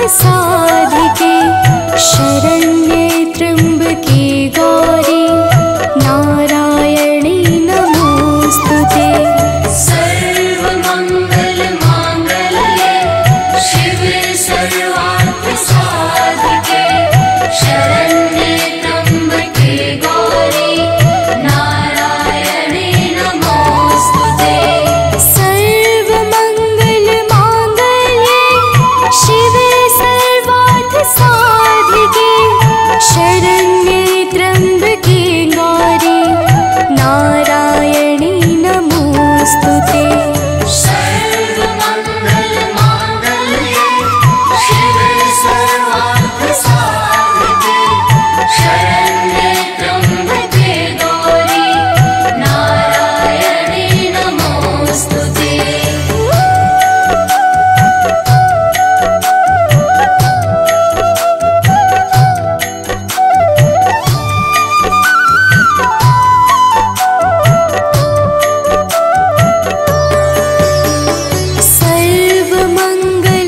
साधिके शरण्ये त्र्यम्बके गौरी नारायणी नमोस्तुते। सर्वमङ्गलमाङ्गल्ये शिवे सर्वार्थसाधिके शरण्ये त्र्यम्बके गौरी नारायणी नमोस्तुते। सर्वमङ्गलमाङ्गल्ये शिवे सर्वार्थसाधिके शरण्ये त्र्यम्बके गौरी नारायणी नमोस्तुते। सर्वमङ्गलमाङ्गल्ये शिवे सर्वार्थसाधिके शरण्ये त्र्यम्बके गौरी नारायणी नमोस्तुते।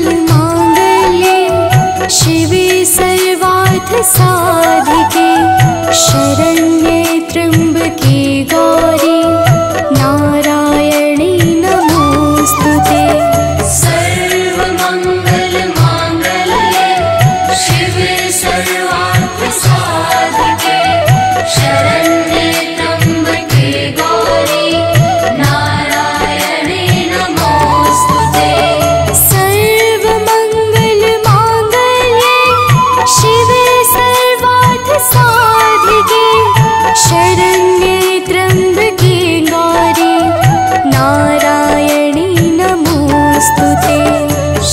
सर्वमङ्गलमाङ्गल्ये शिवे सर्वार्थसाधिके शरण्ये त्र्यम्बके गौरी नारायणी नमोस्तुते। सर्वमङ्गलमाङ्गल्ये शिवे सर्वार्थसाधिके शरण्ये त्र्यम्बके गौरी नारायणी नमोस्तुते। सर्वमङ्गलमाङ्गल्ये शिवे सर्वार्थसाधिके शरण्ये त्र्यम्बके गौरी नारायणी नमोस्तुते।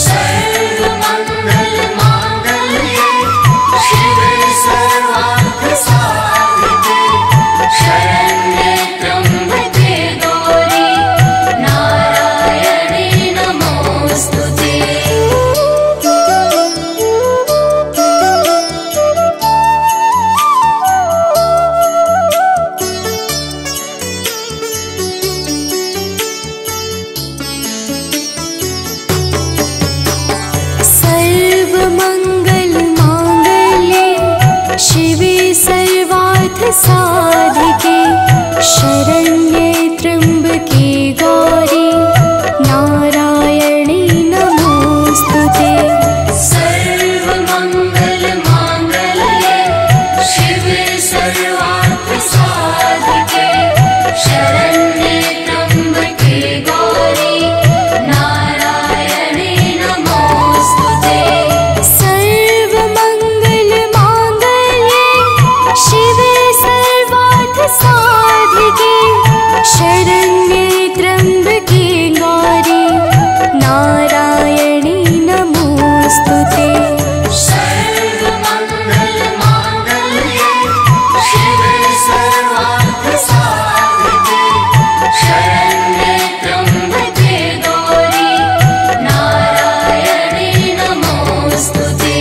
सर्वमङ्गलमाङ्गल्ये शिवे सर्वार्थसाधिके शरण्ये त्र्यम्बके गौरी नारायणी नमोस्तुते। सर्वमङ्गलमाङ्गल्ये शिवे सर्वार्थसाधिके शरण्ये त्र्यम्बके गौरी नारायणी नमोस्तुते। सर्वमङ्गलमाङ्गल्ये शिवे सर्वार्थसाधिके शरण्ये त्र्यम्बके गौरी नारायणी नमोस्तुते। सर्वमङ्गलमाङ्गल्ये शिवे सर्वार्थसाधिके शरण्ये त्र्यम्बके गौरी नारायणी नमोस्तुते। सर्वमङ्गलमाङ्गल्ये शिवे सर्वार्थसाधिके शरण्ये त्र्यम्बके गौरी नारायणी नमोस्तुते।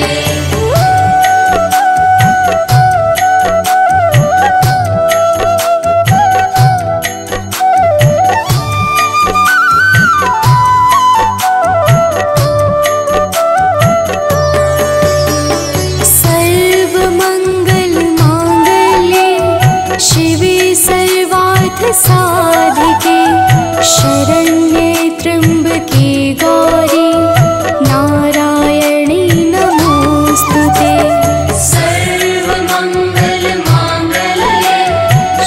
सर्वमङ्गलमाङ्गल्ये शिवे सर्वार्थसाधिके शरण्ये त्र्यम्बके गौरी नारायणी नमोस्तुते। सर्वमङ्गलमाङ्गल्ये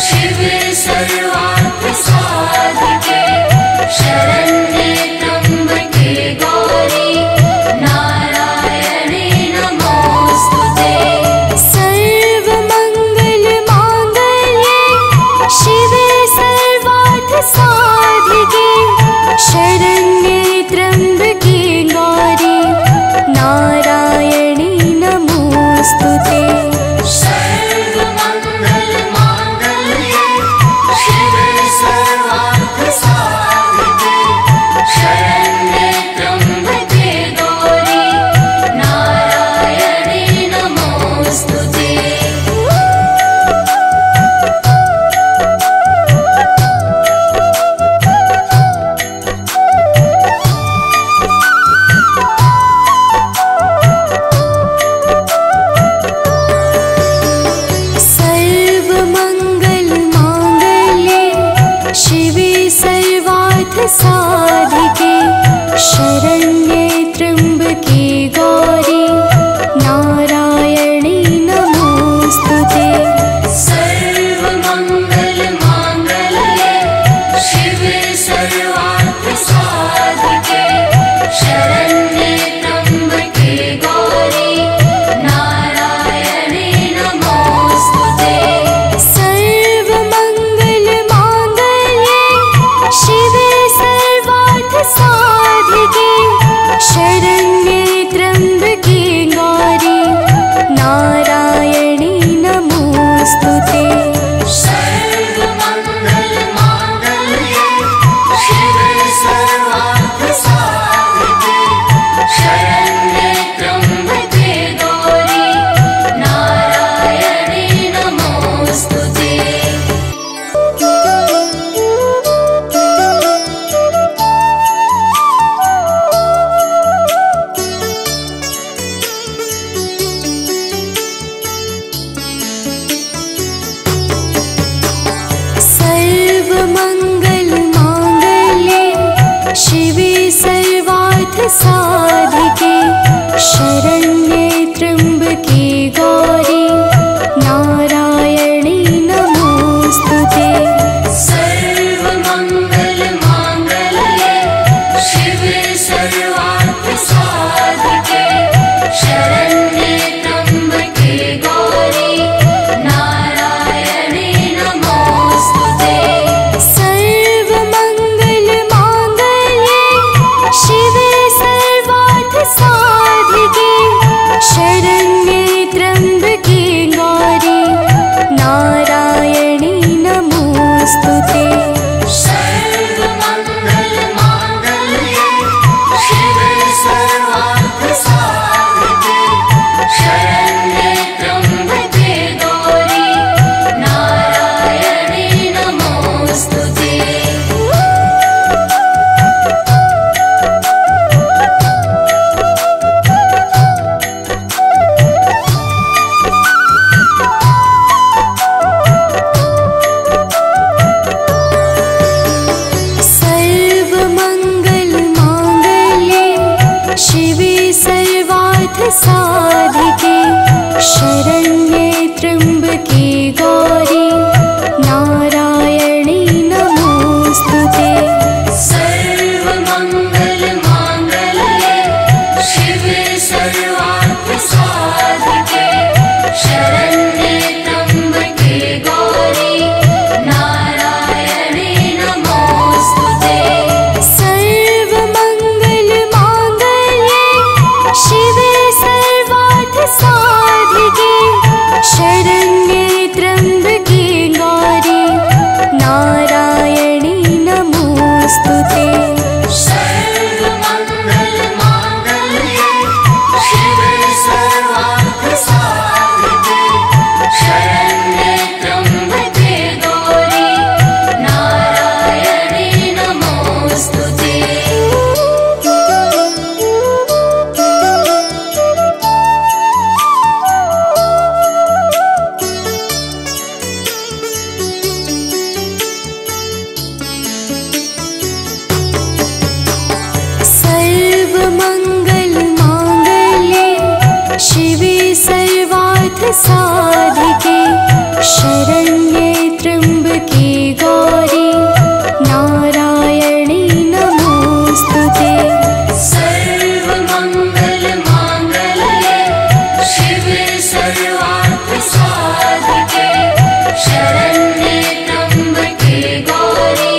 शिवे सर्वार्थसाधिके शरण्ये त्र्यम्बके गौरी नारायणी नमोस्तुते। सर्वमङ्गलमाङ्गल्ये शिवे सर्वार्थसाधिके शरण्ये त्र्यम्बके गौरी नारायणी नमोस्तुते। सर्वमङ्गलमाङ्गल्ये शिवे सर्वार्थसाधिके शरण्ये त्र्यम्बके गौरी नारायणी नमोस्तुते। साधिके शरण्ये त्र्यम्बके गौरी नारायणी नमोस्तुते। सर्वमङ्गलमाङ्गल्ये शिवे सर्वार्थसाधिके शरण्ये त्र्यम्बके गौरी नारायणी नमोस्तुते। सर्वमङ्गलमाङ्गल्ये शिवे सर्वार्थसाधिके शरण्ये त्र्यम्बके गौरी नारायणी नमोस्तुते। सर्वमङ्गलमाङ्गल्ये शिवे सर्वार्थसाधिके शरण्ये त्र्यम्बके गौरी नारायणी नमोस्तुते। सर्वमङ्गलमाङ्गल्ये शिवे सर्वार्थसाधिके शरण्ये त्र्यम्बके गौरी नारायणी नमोस्तुते। सर्वमङ्गलमाङ्गल्ये शिवे सर्वार्थसाधिके शरण्ये त्र्यम्बके गौरी नारायणी नमोस्तुते। सर्वमङ्गलमाङ्गल्ये शिवे सर्वार्थसाधिके शरण्ये त्र्यम्बके गौरी नारायणी नमोस्तुते। सर्वमङ्गलमाङ्गल्ये शिवे सर्वार्थसाधिके शरण्ये त्र्यम्बके गौरी नारायणी नमोस्तुते। सर्वमङ्गलमाङ्गल्ये शिवे सर्वार्थसाधिके शरण्ये त्र्यम्बके गौरी नारायणी नमोस्तुते। सर्वमङ्गलमाङ्गल्ये शिवे सर्वार्थसाधिके शरण्ये त्र्यम्बके गौरी नारायणी नमोस्तुते। सर्वमङ्गलमाङ्गल्ये शिवे सर्वार्थसाधिके शरण्ये त्र्यम्बके गौरी नारायणी नमोस्तुते। सर्वमङ्गलमाङ्गल्ये शिवे सर्वार्थसाधिके शरण्ये त्र्यम्बके गौरी नारायणी नमोस्तुते। सर्वमङ्गलमाङ्गल्ये शिवे सर्वार्थसाधिके शरण्ये त्र्यम्बके गौरी नारायणी नमोस्तुते। सर्वमङ्गलमाङ्गल्ये शिवे सर्वार्थसाधिके शरण्ये त्र्यम्बके गौरी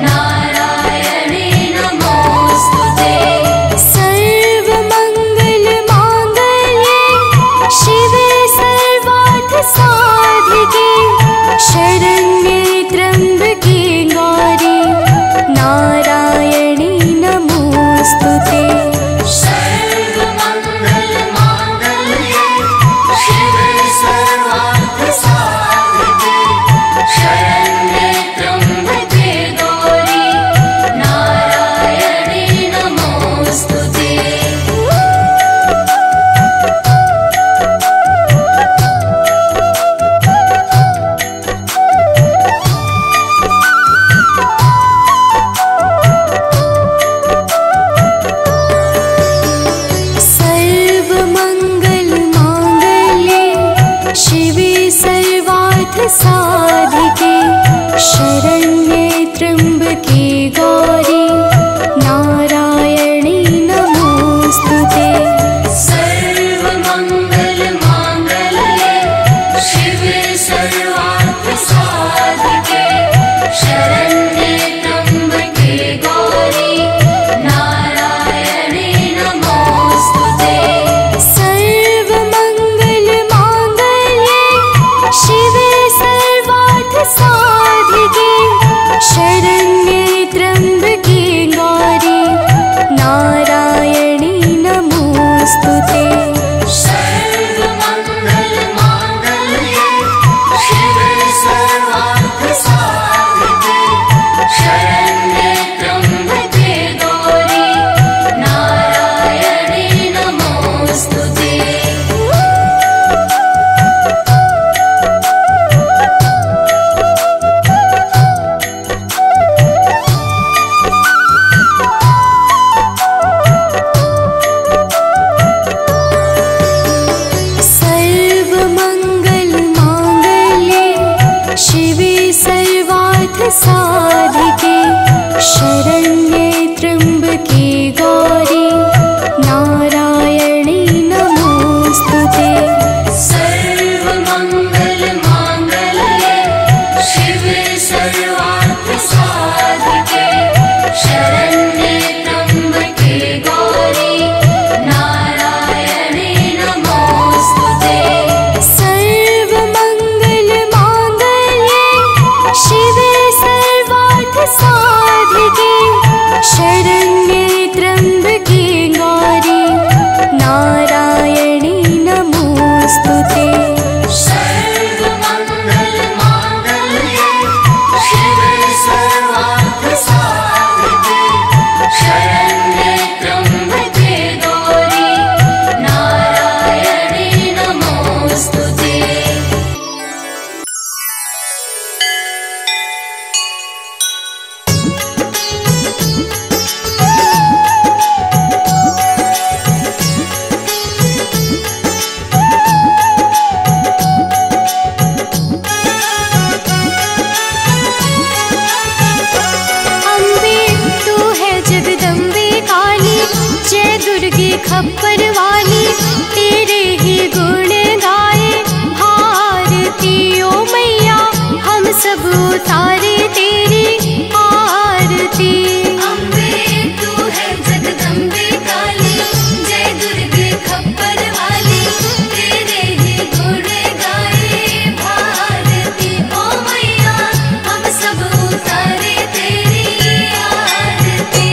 नारायणी नमोस्तुते। सर्वमङ्गलमाङ्गल्ये शिवे सर्वार्थसाधिके शरण्ये त्र्यम्बके साधिके शरण्ये त्र्यम्बके गौरी नारायणी नमोस्तुते। सर्वमङ्गलमाङ्गल्ये शिवे सर्वार्थसाधिके शरण्ये त्र्यम्बके गौरी नारायणी नमोस्तुते। खप्पर वाली तेरे ही गुण गाए भारती ओ मैया हम सब उतारे तेरी आरती। अम्बे तू है जगदम्बे काली जय दुर्गे खप्पर वाली तेरे ही गुण गाए भारती ओ मैया हम सब उतारे तेरी आरती।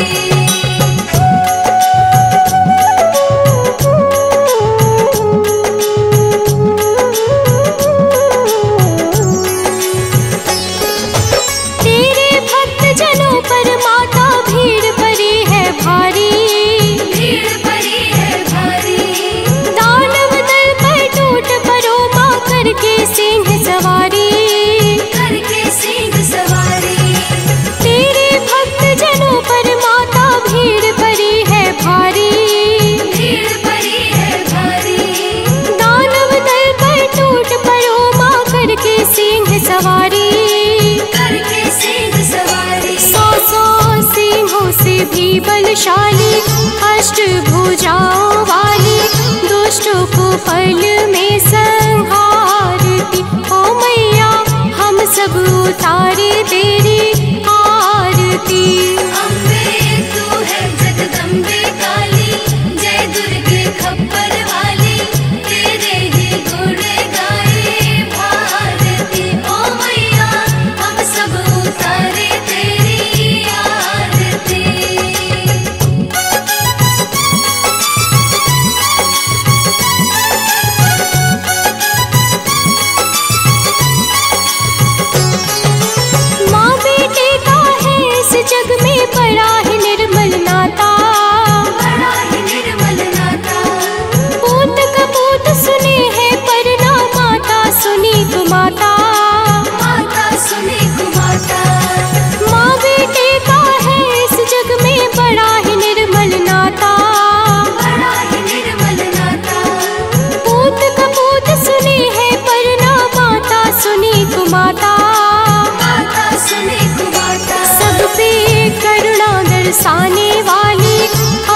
भी बलशाली अष्टभुजाओं वाली दुष्टों को फल में संहारती ओ मैया हम सब उतारे तेरी आरती। अम्बे तू है जगदम्बे काली जय दुर्गे खप्पर वाली तेरे ही गुण गाए भारती ओ मैया हम सब उतारे तेरी आरती। माँ बेटे का है इस जग में बड़ा ही निर्मल नाता, बड़ा ही निर्मल नाता। पूत कपूत सुने हैं पर ना माता सुनी कुमाता। माता सुने कुमाता। माँ बेटे का है इस जग में बड़ा ही निर्मल नाता, बड़ा ही निर्मल नाता। पूत कपूत सुने हैं पर ना माता सुनी कुमाता। माता सुने कुमाता। सब पे करुणा दर्शाने वाली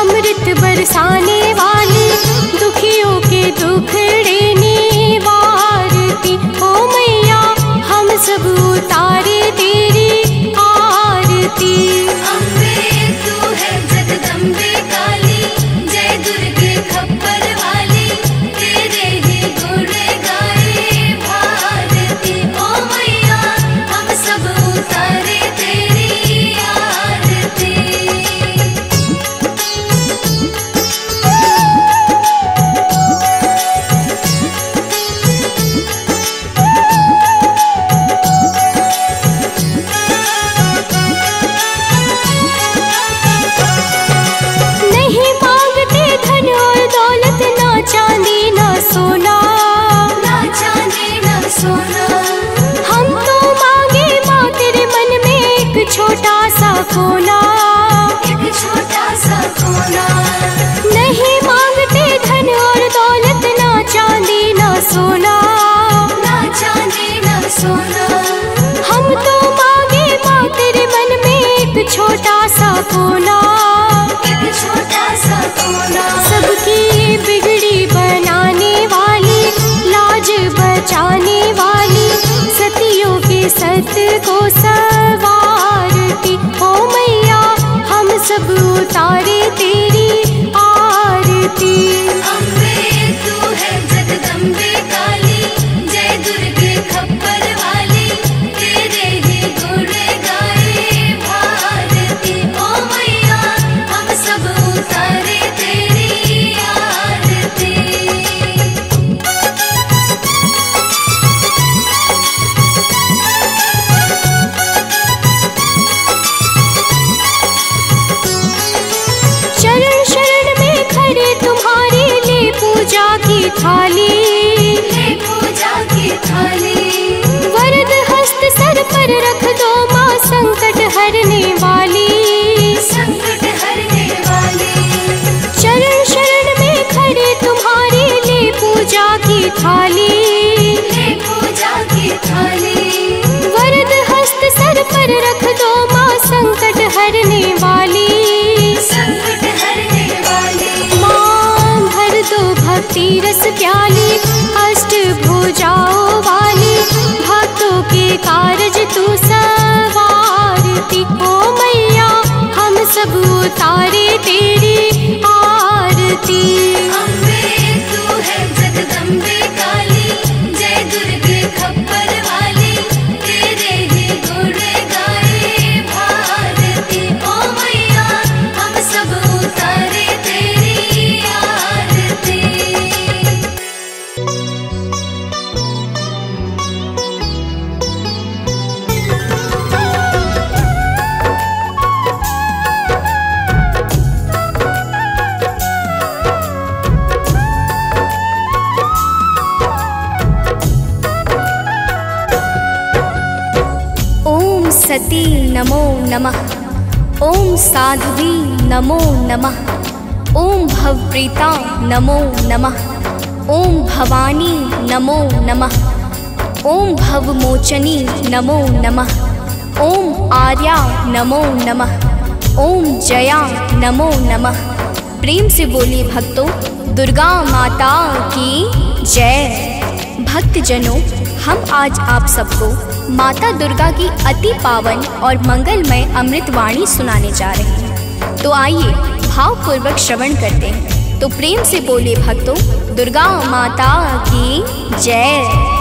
अमृत बरसाने वाली दुखियों के दुखड़े निवारती ओ मैया हम सब उतारे तेरी आरती। अम्बे तू है जगदम्बे काली जय दुर्गे खप्पर वाली तेरे ही गुण गाए भारती ओ मैया हम सब उतारे तेरी आरती। नहीं मांगते धन और दौलत ना चांदी ना सोना, ना चांदी ना सोना। हम तो मांगे माँ तेरे मन में एक छोटा सा कोना। एक छोटा सा कोना। नहीं मांगते धन और दौलत ना चांदी ना सोना, ना चांदी ना सोना। हम तो मांगे माँ तेरे मन में एक छोटा सा कोना। एक छोटा सा कोना। सबकी बिगड़ी बनाने वाली लाज बचाने वाली सतियों के सत को सवारती ओ मैया हम सब उतारे तेरी आरती। अम्बे तू है जगदम्बे काली जय दुर्गे खप्पर वाली तेरे ही गुण गाए थाली, ले पूजा की थाली। वरद हस्त सर पर रख दो माँ संकट हरने वाली, संकट हरने वाली। चरण शरण में खड़े तुम्हारे ले पूजा की थाली, ले पूजा की थाली। वरद हस्त सर पर रख दो माँ संकट हरने वाली, संकट हरने वाली। माँ भर दो भक्ति रस प्याली, अष्ट भुजाओं वाली, भक्तों के कारज तू सवारती। ओ मैया हम सब उतारे तेरी आरती। अम्बे तू है जगदम्बे काली, जय दुर्गे खप्पर वाली, तेरे ही गुण गाए भारती। ओ मैया हम सब उतारे तेरी आरती। ओम सती नमो नमः, ओम साध्वी नमो नमः, ओम भवप्रीता नमो नमः, ओम भवानी नमो नमः, ओम भवमोचनी नमो नमः, ओम आर्या नमो नमः, ओम जया नमो नमः। प्रेम से बोलिए भक्तों, दुर्गा माता की जय। भक्तजनों, हम आज आप सबको माता दुर्गा की अति पावन और मंगलमय अमृतवाणी सुनाने जा रहे हैं। तो आइए भावपूर्वक श्रवण करते हैं। तो प्रेम से बोले भक्तों, दुर्गा माता की जय।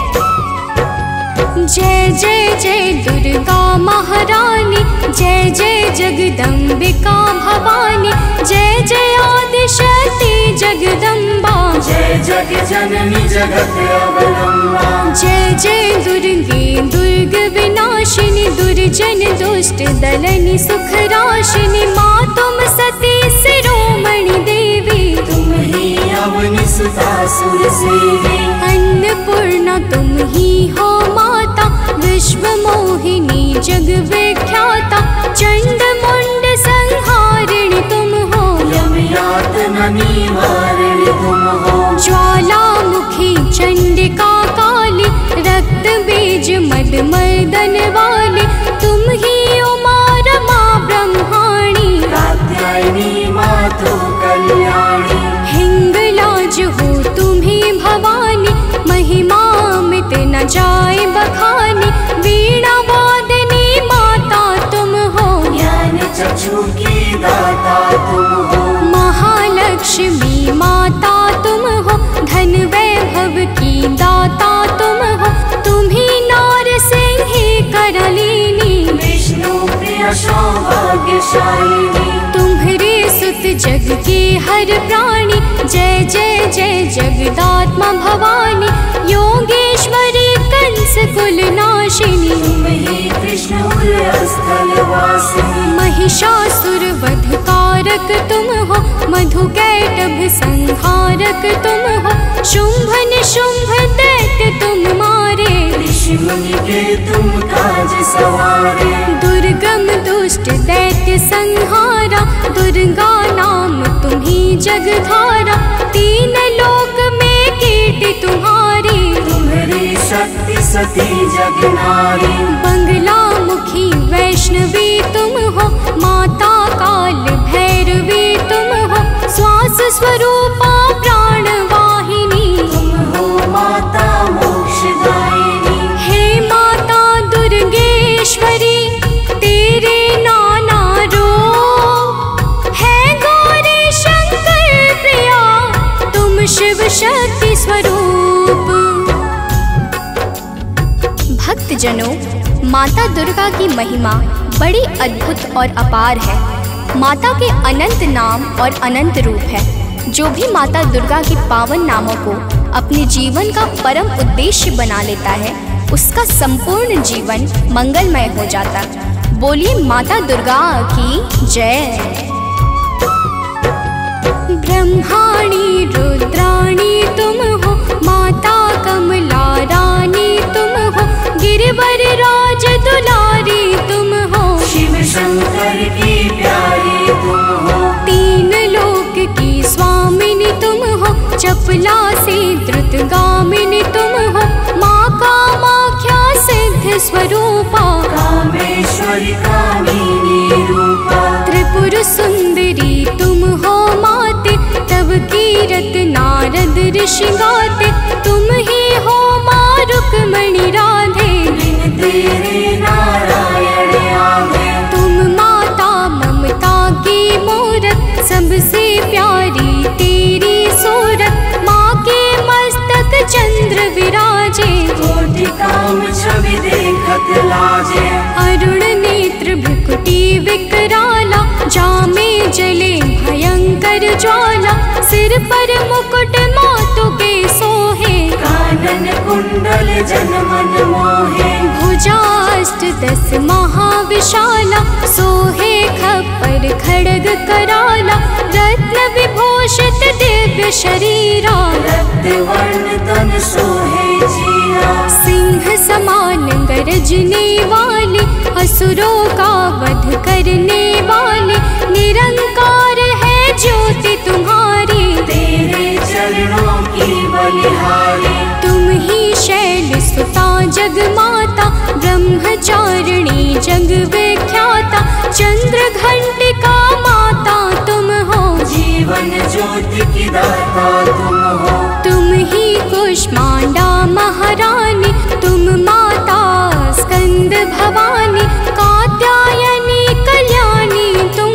जय जय जय दुर्गा महारानी, जय जय जगदम्बिका भवानी, जय जय आदिशक्ति जगदम्बा, जय जग जननी जगत अवलंबा। जय जय दुर्गे दुर्ग विनाशिनी, दुर्जन दुष्ट दलनी सुख राशिनी। माँ तुम सती शिरोमणि देवी, तुम ही अवनि सुता सुर सेवी। अन्नपूर्णा तुम ही हो माता, विश्व मोहिनी जग विख्याता। चंड मुंड संहारिणी तुम हो, यम यातना निवारिणी तुम हो। ज्वालामुखी चंडिका काली, रक्त बीज मद मर्दन वाली। तुम ही उमा रमा ब्रह्माणी, कात्यायनी मातु कल्याणी। हिंगलाज हो तुम्ही भवानी, महिमा मिट न जाए बखानी। वीणा वादनी माता तुम हो, ज्ञान चक्षु की दाता तुम हो। महालक्ष्मी माता तुम हो, धन वैभव की दाता तुम हो। तुम्ही नार सिंह करलीनी, विष्णु प्रिय सौभाग्यशालिनी। तुम्हारे सुत जग के हर प्राणी, जय जय जय जगदात्मा भवानी। योगेश्वरी कंस कुल नाशिनी, तुम ही कृष्ण स्थल वासिनी। महिषासुर वध कारक तुम हो, मधुकैटभ संहारक तुम हो। शुंभ निशुंभ दैत्य तुम मारे, ऋषि मुनि के तुम काज सवारे। दुर्गम दुष्ट दैत्य संहारा, दुर्गा नाम तुम्ही जगधारा। तीन लोक में कीर्ति तुम्हारी, तुम्हारी शक्ति सती जगनारी। बंगला मुखी वैष्णवी तुम हो, माता काल भैरवी तुम हो। श्वास स्वरूपा प्राण वाहिनी, तुम हो माता मोक्षदायिनी। हे माता दुर्गेश्वरी, तेरे नाना रूप है गौरी शंकर प्रिया, तुम शिव शक्ति स्वरूप। भक्तजनों, माता दुर्गा की महिमा बड़ी अद्भुत और अपार है। माता के अनंत नाम और अनंत रूप है। जो भी माता दुर्गा के पावन नामों को अपने जीवन का परम उद्देश्य बना लेता है, उसका संपूर्ण जीवन मंगलमय हो जाता। बोलिए माता दुर्गा की जय। ब्रह्माणी रुद्राणी तुम हो, माता कमला रानी तुम हो, गिरवर राज दुलारी तुम हो, शिव शंकर की प्यारी तुम हो, तीन लोक की स्वामिनी तुम हो, चपला से द्रुत गामिनी तुम हो, माँ कामाख्या सिद्ध स्वरूपा, कामेश्वरी कामिनी रूपा, त्रिपुर सुंदरी तुम हो माते, तब कीरत नारद ऋषि गाते, तुम ही हो माँ रुक्मणी राधे, बिन तेरे नारायण आगे, तुम माता ममता की मूरत, सबसे प्यारी तेरी सूरत, माँ के मस्तक चंद्र विराजे, कोटि काम छवि देखत लाजे, अरुण नेत्र भ्रुकुटी विकराला, जामे जले भयंकर ज्वाला, सिर पर मुकुट मातु के सोहे, कानन कुंडल जन मन मोहे, भुजाष्ट दस महाविशाला, सोहे खप्पर खड्ग कराला, रत्न विभूषित दिव्य शरीरा, रक्त वर्ण तन सोहे जीरा, सिंह समान गरजने वाले, असुरों का वध करने वाले, निरंकार है ज्योति तुम्हारी, तेरे चरणों की बलिहारी, तुम ही शैल सुता जग माता, ब्रह्मचारिणी जग विख्याता, चंद्र घंटिका माता तुम हो, जीवन ज्योति की दाता तुम हो, तुम ही कुष्मांडा महारानी, तुम माता स्कंद भवानी, कात्यायनी कल्याणी तुम,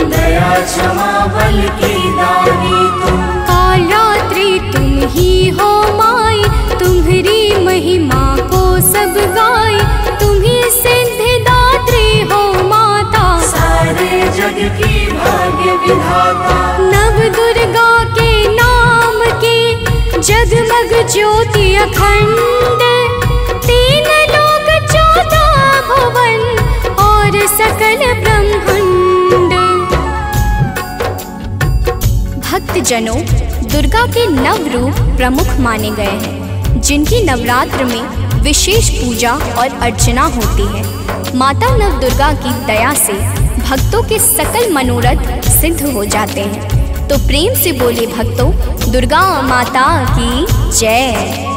दया क्षमा बल की दानी तुम, कालरात्रि तुम ही हो माई, तुम्हारी महिमा को सब गाए, तुम ही सिद्धिदात्री हो माता, सारे जग की भाग्य विधाता, नव दुर्गा के नाम के जगमग ज्योति अखंड, तीन लोक 14 भुवन और सकल ब्रह्मांड। भक्तजनों, दुर्गा के नव रूप प्रमुख माने गए हैं, जिनकी नवरात्र में विशेष पूजा और अर्चना होती है। माता नव दुर्गा की दया से भक्तों के सकल मनोरथ सिद्ध हो जाते हैं। तो प्रेम से बोले भक्तों, दुर्गा माता की जय।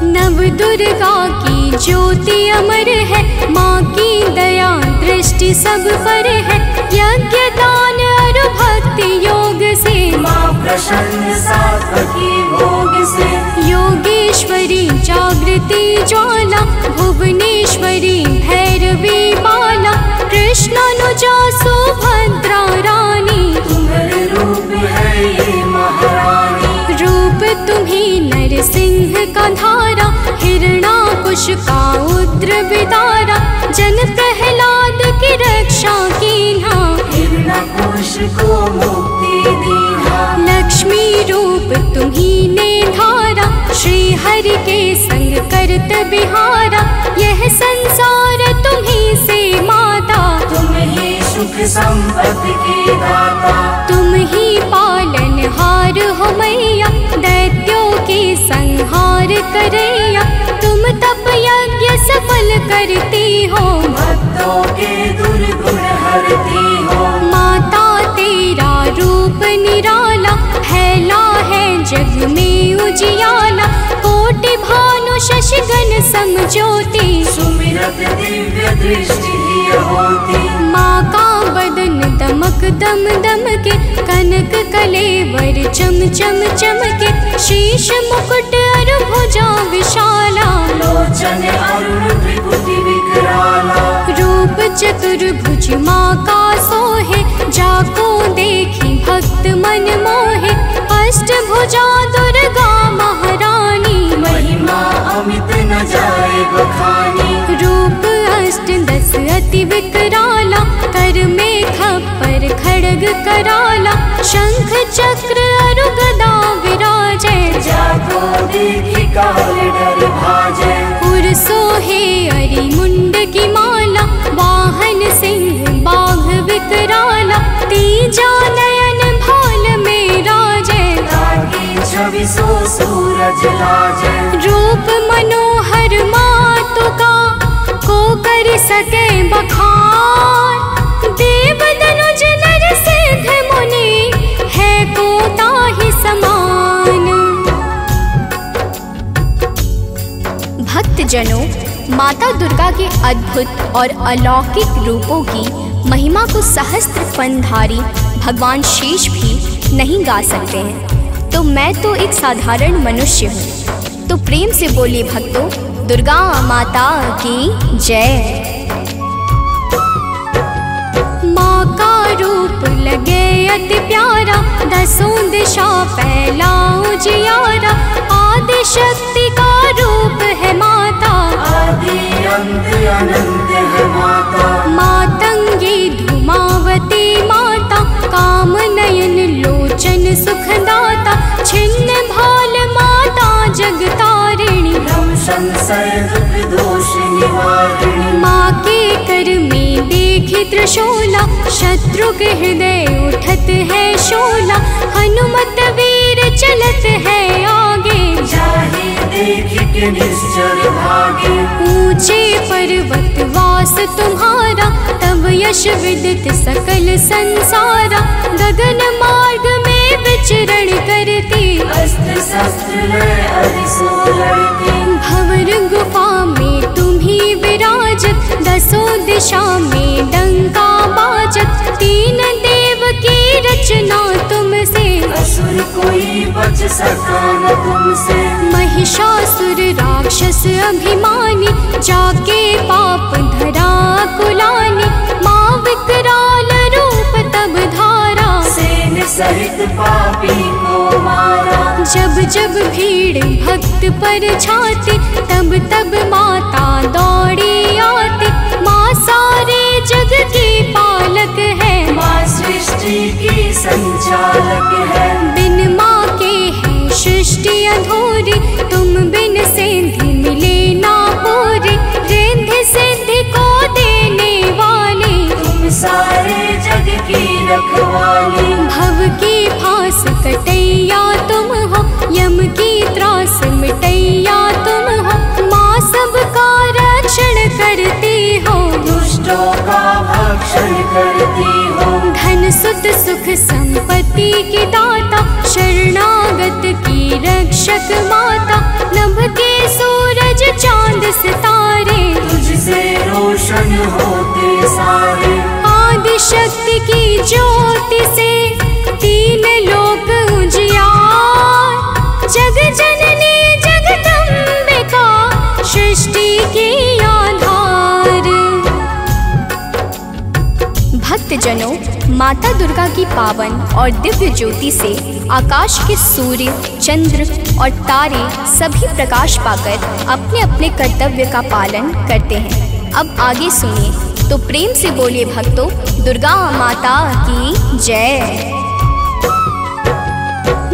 नव दुर्गा की ज्योति अमर है, माँ की दया दृष्टि सब पर है, यज्ञ दान और भक्ति योग से, माँ प्रसन्न सात्वकी भोग से, योगेश्वरी जागृति ज्वाला, भुवनेश्वरी भैरवी बाला, कृष्णानुजा सुभद्रा रानी, तुम्हारे रूप है ये महारानी, रूप तुम्ही नरसिंह का धारा, हिरणाकुश का उग्र विदारा, जन प्रहलाद की रक्षा कीन्हा, हिरण्यकुश को मुक्ति दीना, लक्ष्मी रूप तुम्ही ने धारा, श्री हरि के संग करत बिहारा, यह संसार तुम्ही से माता, तुम ही सुख संपत्ति की दाता, तुम ही पालनहार हो मैया, दैत्यों के संहार करैया, तुम तप यज्ञ सफल करती हो, भक्तों के दुर्गुण हरती हो, माता तेरा रूप निराला, फैला है जग में उजियाला, कोटि भानु शशिगण समज्योति, सुमिरत दिव्य दृष्टि ही होती, माँ का बदन दमक दम दम के, कनक कलेवर चम चम चमके, शीश मुकुट और भुजा विशाला, लोचन अरुण त्रिपुटी विकराला, रूप चतुर्भुज माँ का सोहे, जाको देखी भक्त मन मोहे, अष्टभुजा दुर्गा महारानी, महिमा अमित न जाए बखानी, रूप अष्ट दस अति विकराला, कर में खप्पर खड्ग कराला, शंख चक्र और गदा विराजे, जाको देखी काल डर भाजे, पुर सोहे अरि मुंड की माला, वाहन सिंह बाघ विकराला, तीजा नयन भाल में राजे, ताकि अरिसो सूरज लाजे। रूप मनोहर मातु का को कर सके बखान। देव दनुज नर सिद्ध मुनि है को ताहि समान। भक्तजनों, माता दुर्गा के अद्भुत और अलौकिक रूपों की महिमा को सहस्त्र फनधारी भगवान शेष भी नहीं गा सकते हैं। तो मैं तो एक साधारण मनुष्य हूँ। तो प्रेम से बोलिए भक्तों, दुर्गा माता की जय। माँ का रूप लगे अति प्यारा, दसों दिशा फैला उजियारा। आदि शक्ति का रूप है माता, आदि अंत अनंत है माता। मातंगी धूमावती माता, काम नयन लोचन सुखदाता। छिन्न भाल माता जगतारिणी, भ्रम संशय दुख दोष निवारिणी। माँ के कर में देखी त्रिशूला, शत्रु के हृदय उठत है शोला। हनुमत वीर चलत है आगे, जाहि देख के निश्चर भागे। ऊंचे पर्वत वास तुम्हारा, तब यश विदित सकल संसारा। गगन मार्ग में विचरण करती, अस्त्र शस्त्र लय अरिसो लड़ती। भंवर गुफा में तुम्ही विराजत, दसों दिशा में डंका बाजत। तीन देव की रचना तुमसे, असुर कोई बच सका न तुमसे। महिषासुर राक्षस अभिमानी, जाके पाप धरा कुलानी। माँ विकराल रूप तब धारा, सेन सहित पापी को मारा। जब जब भीड़ भक्त पर छाती, तब तब माता दौड़ी आती। माँ सारे जग की पालक है, माँ सृष्टि की संचालक है। बिन माँ के है सृष्टि अधूरी, तुम बिन सिद्धि मिले ना पूरी। रिद्धि सिद्धि को देने वाली, तुम सारे जग की रखवाली। भव की फांस कटैया तुम हो, यम की त्रास मिटैया तुम हो। माँ सबका रक्षण करती हो, दुष्टों का भक्षण करती हो। धन सुत सुख संपत्ति की दाता, शरणागत की रक्षक माता। नभ के सूरज चांद सितारे, तुझसे रोशन होते सारे। आदि शक्ति की ज्योति से तीन लोक उजियार। जग जननी जगदम्बिका, सृष्टि की आधार। भक्तजनों, माता दुर्गा की पावन और दिव्य ज्योति से आकाश के सूर्य, चंद्र और तारे सभी प्रकाश पाकर अपने अपने कर्तव्य का पालन करते हैं। अब आगे सुनिए, तो प्रेम से बोलिए भक्तों, दुर्गा माता की जय।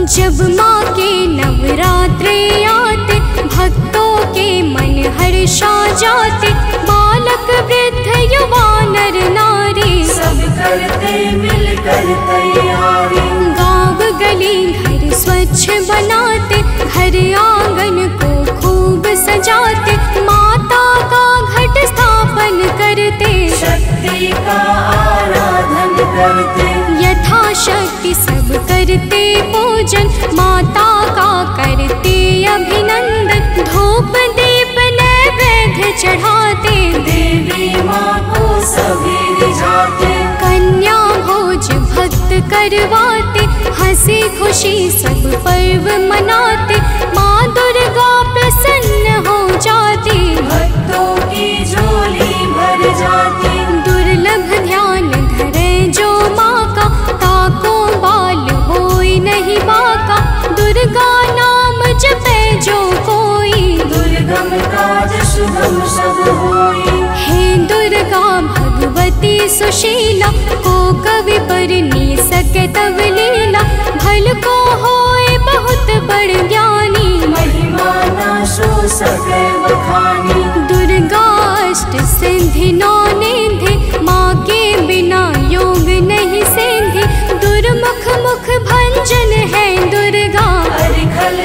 जब माँ के नवरात्रे आते, भक्तों के मन हर्षा जाते। बालक वृद्ध युवा नर नारी, सब करते मिलकर तैयारी। गाँव गली घर स्वच्छ बनाते, घर आंगन को खूब सजाते। माता का घट स्थापन करते, शक्ति का आराधन करते। यथाशक्ति सब करते पूजन, माता का करते अभिनंदन। धूप दीप नैवेद्य चढ़ाते, देवी माँ को सभी रिझाते। कन्या भोज भक्त करवाते, हंसी खुशी सब पर्व मनाते। माँ दुर्गा प्रसन्न हो जाती, भक्तों की झोली भर जाती। दुर्लभ ध्यान धरे जो माँ का, ताको बाल होई नहीं बाका। दुर्गा नाम जपे जो कोई, दुर्गम काज शुभम सब होई। हे दुर्गा भगवती सुशीला, को कवि पर नी सके तब लीला। भल को होए बहुत बड़ ज्ञानी, महिमा न सो सके बखानी। दुर्गा अष्ट सिद्धि नौ निधि, माँ के बिना योग नहीं सिद्धि। दुर्मुख मुख भंजन है दुर्गा, हरिखल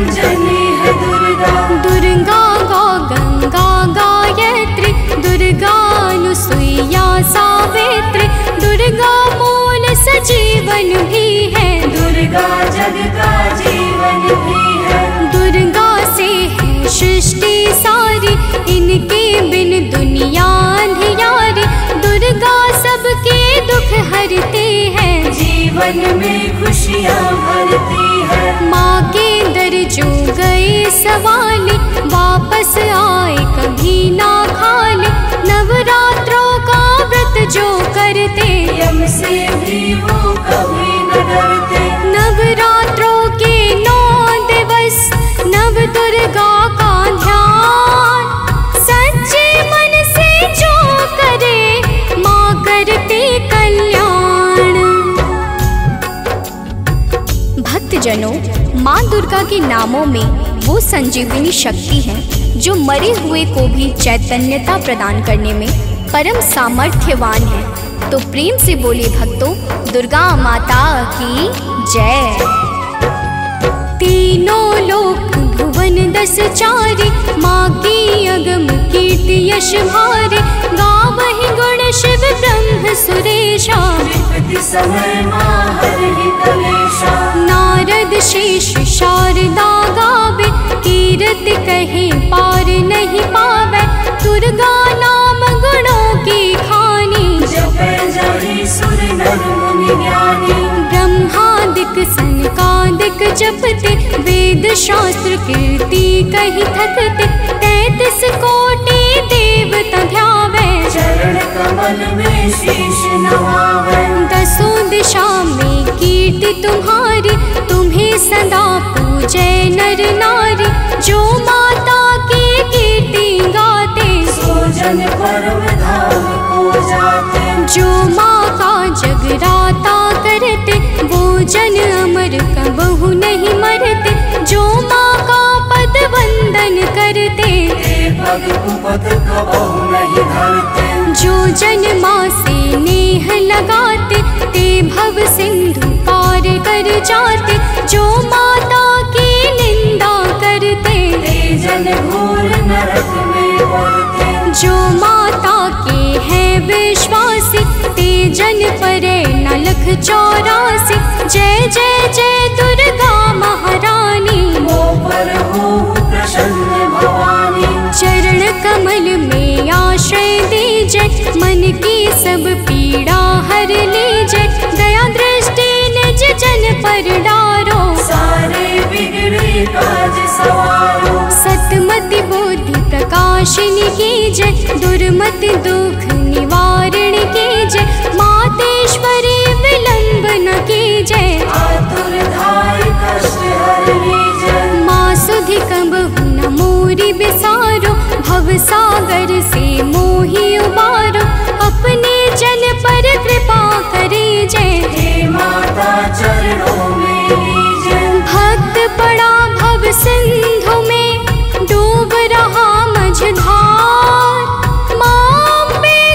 रंजनी है दुर्गा। दुर्गा गा गंगा गायत्री, दुर्गा अनुसुईया सावित्री, दुर्गा मूल सजीवन भी है, दुर्गा जग का जीवन भी है। दुर्गा से है सृष्टि सारी, इनके बिन दुनिया अंधियारी, दुर्गा सबके दुख हरते हैं, जीवन में खुशियाँ भरती है। माँ के दर जो गए सवाले, वापस आए कभी ना खाले, नवरात्रों का व्रत जो करते, यम से भी वो कभी न डरते। नवरात्रों के 9 दिवस नव दुर्गा का ध्यान, सच्चे मन से जो करे माँ करते कल्याण। भक्तजनों, माँ दुर्गा के नामों में वो संजीवनी शक्ति है जो मरे हुए को भी चैतन्यता प्रदान करने में परम सामर्थ्यवान है। तो प्रेम से बोले भक्तों, दुर्गा माता की जय। तीनों लोक भुवन 10 चारे, माँ की अगम कीर्ति यश भारे, गावहि गुण शिव ब्रह्म सुरेशा, विपत्ति समय माँ हरहि कलेशा। नारद शेष शारदा गावे, कीरति कहे पार नहीं पावे, दुर्गा नाम गुणों की खानी, जपै जहि सुर नर मुनि ज्ञानी। ब्रह्मादिक सनकादिक जपते, वेद शास्त्र कीर्ति कही थकते, 33 कोटि देवता ध्यावे, चरण कमल में शीश नवावे। 10 दिशा में कीर्ति तुम्हारी, तुम्हें सदा पूजे नर नारी, जो माता की कीर्ति गाते, सो जन परम धाम को जाते। जो माँ का जगराता करते, वो जन अमर कबहु नहीं मरते, जो माँ का पद वंदन करते, पग कुपथ कबहु नहीं धरते। जो जन माँ से नेह लगाते, ते भव सिंधु पार कर जाते, जो माता की निंदा करते, ते जन घोर नरक में पड़ते। जो माता के हैं विश्वासी, ते जन परे न लख 84। जय जय जय दुर्गा महारानी, मो पर हो प्रसन्न भवानी। चरण कमल में आश्रय दीजिए, मन की सब पीड़ा हर लीजिए, दया दृष्टि निज जन पर डारो, सारे बिगड़े काज सवारो। सतमति बुद्धि प्रकाशिनी कीजिए, दुर्मति दुख निवारण कीजिए, मातेश्वरी विलंब न कीजिए, आतुर धाय कष्ट हर लीजिए। माँ सुधि कबहु न मोरी बिसारो, भव सागर से मोहि उबारो, अपने जन पर कृपा करीजे, हे माता चरणों में लीजिए। भक्त पड़ा भव सिंधु में, डूब रहा मझधार, माँ अम्बे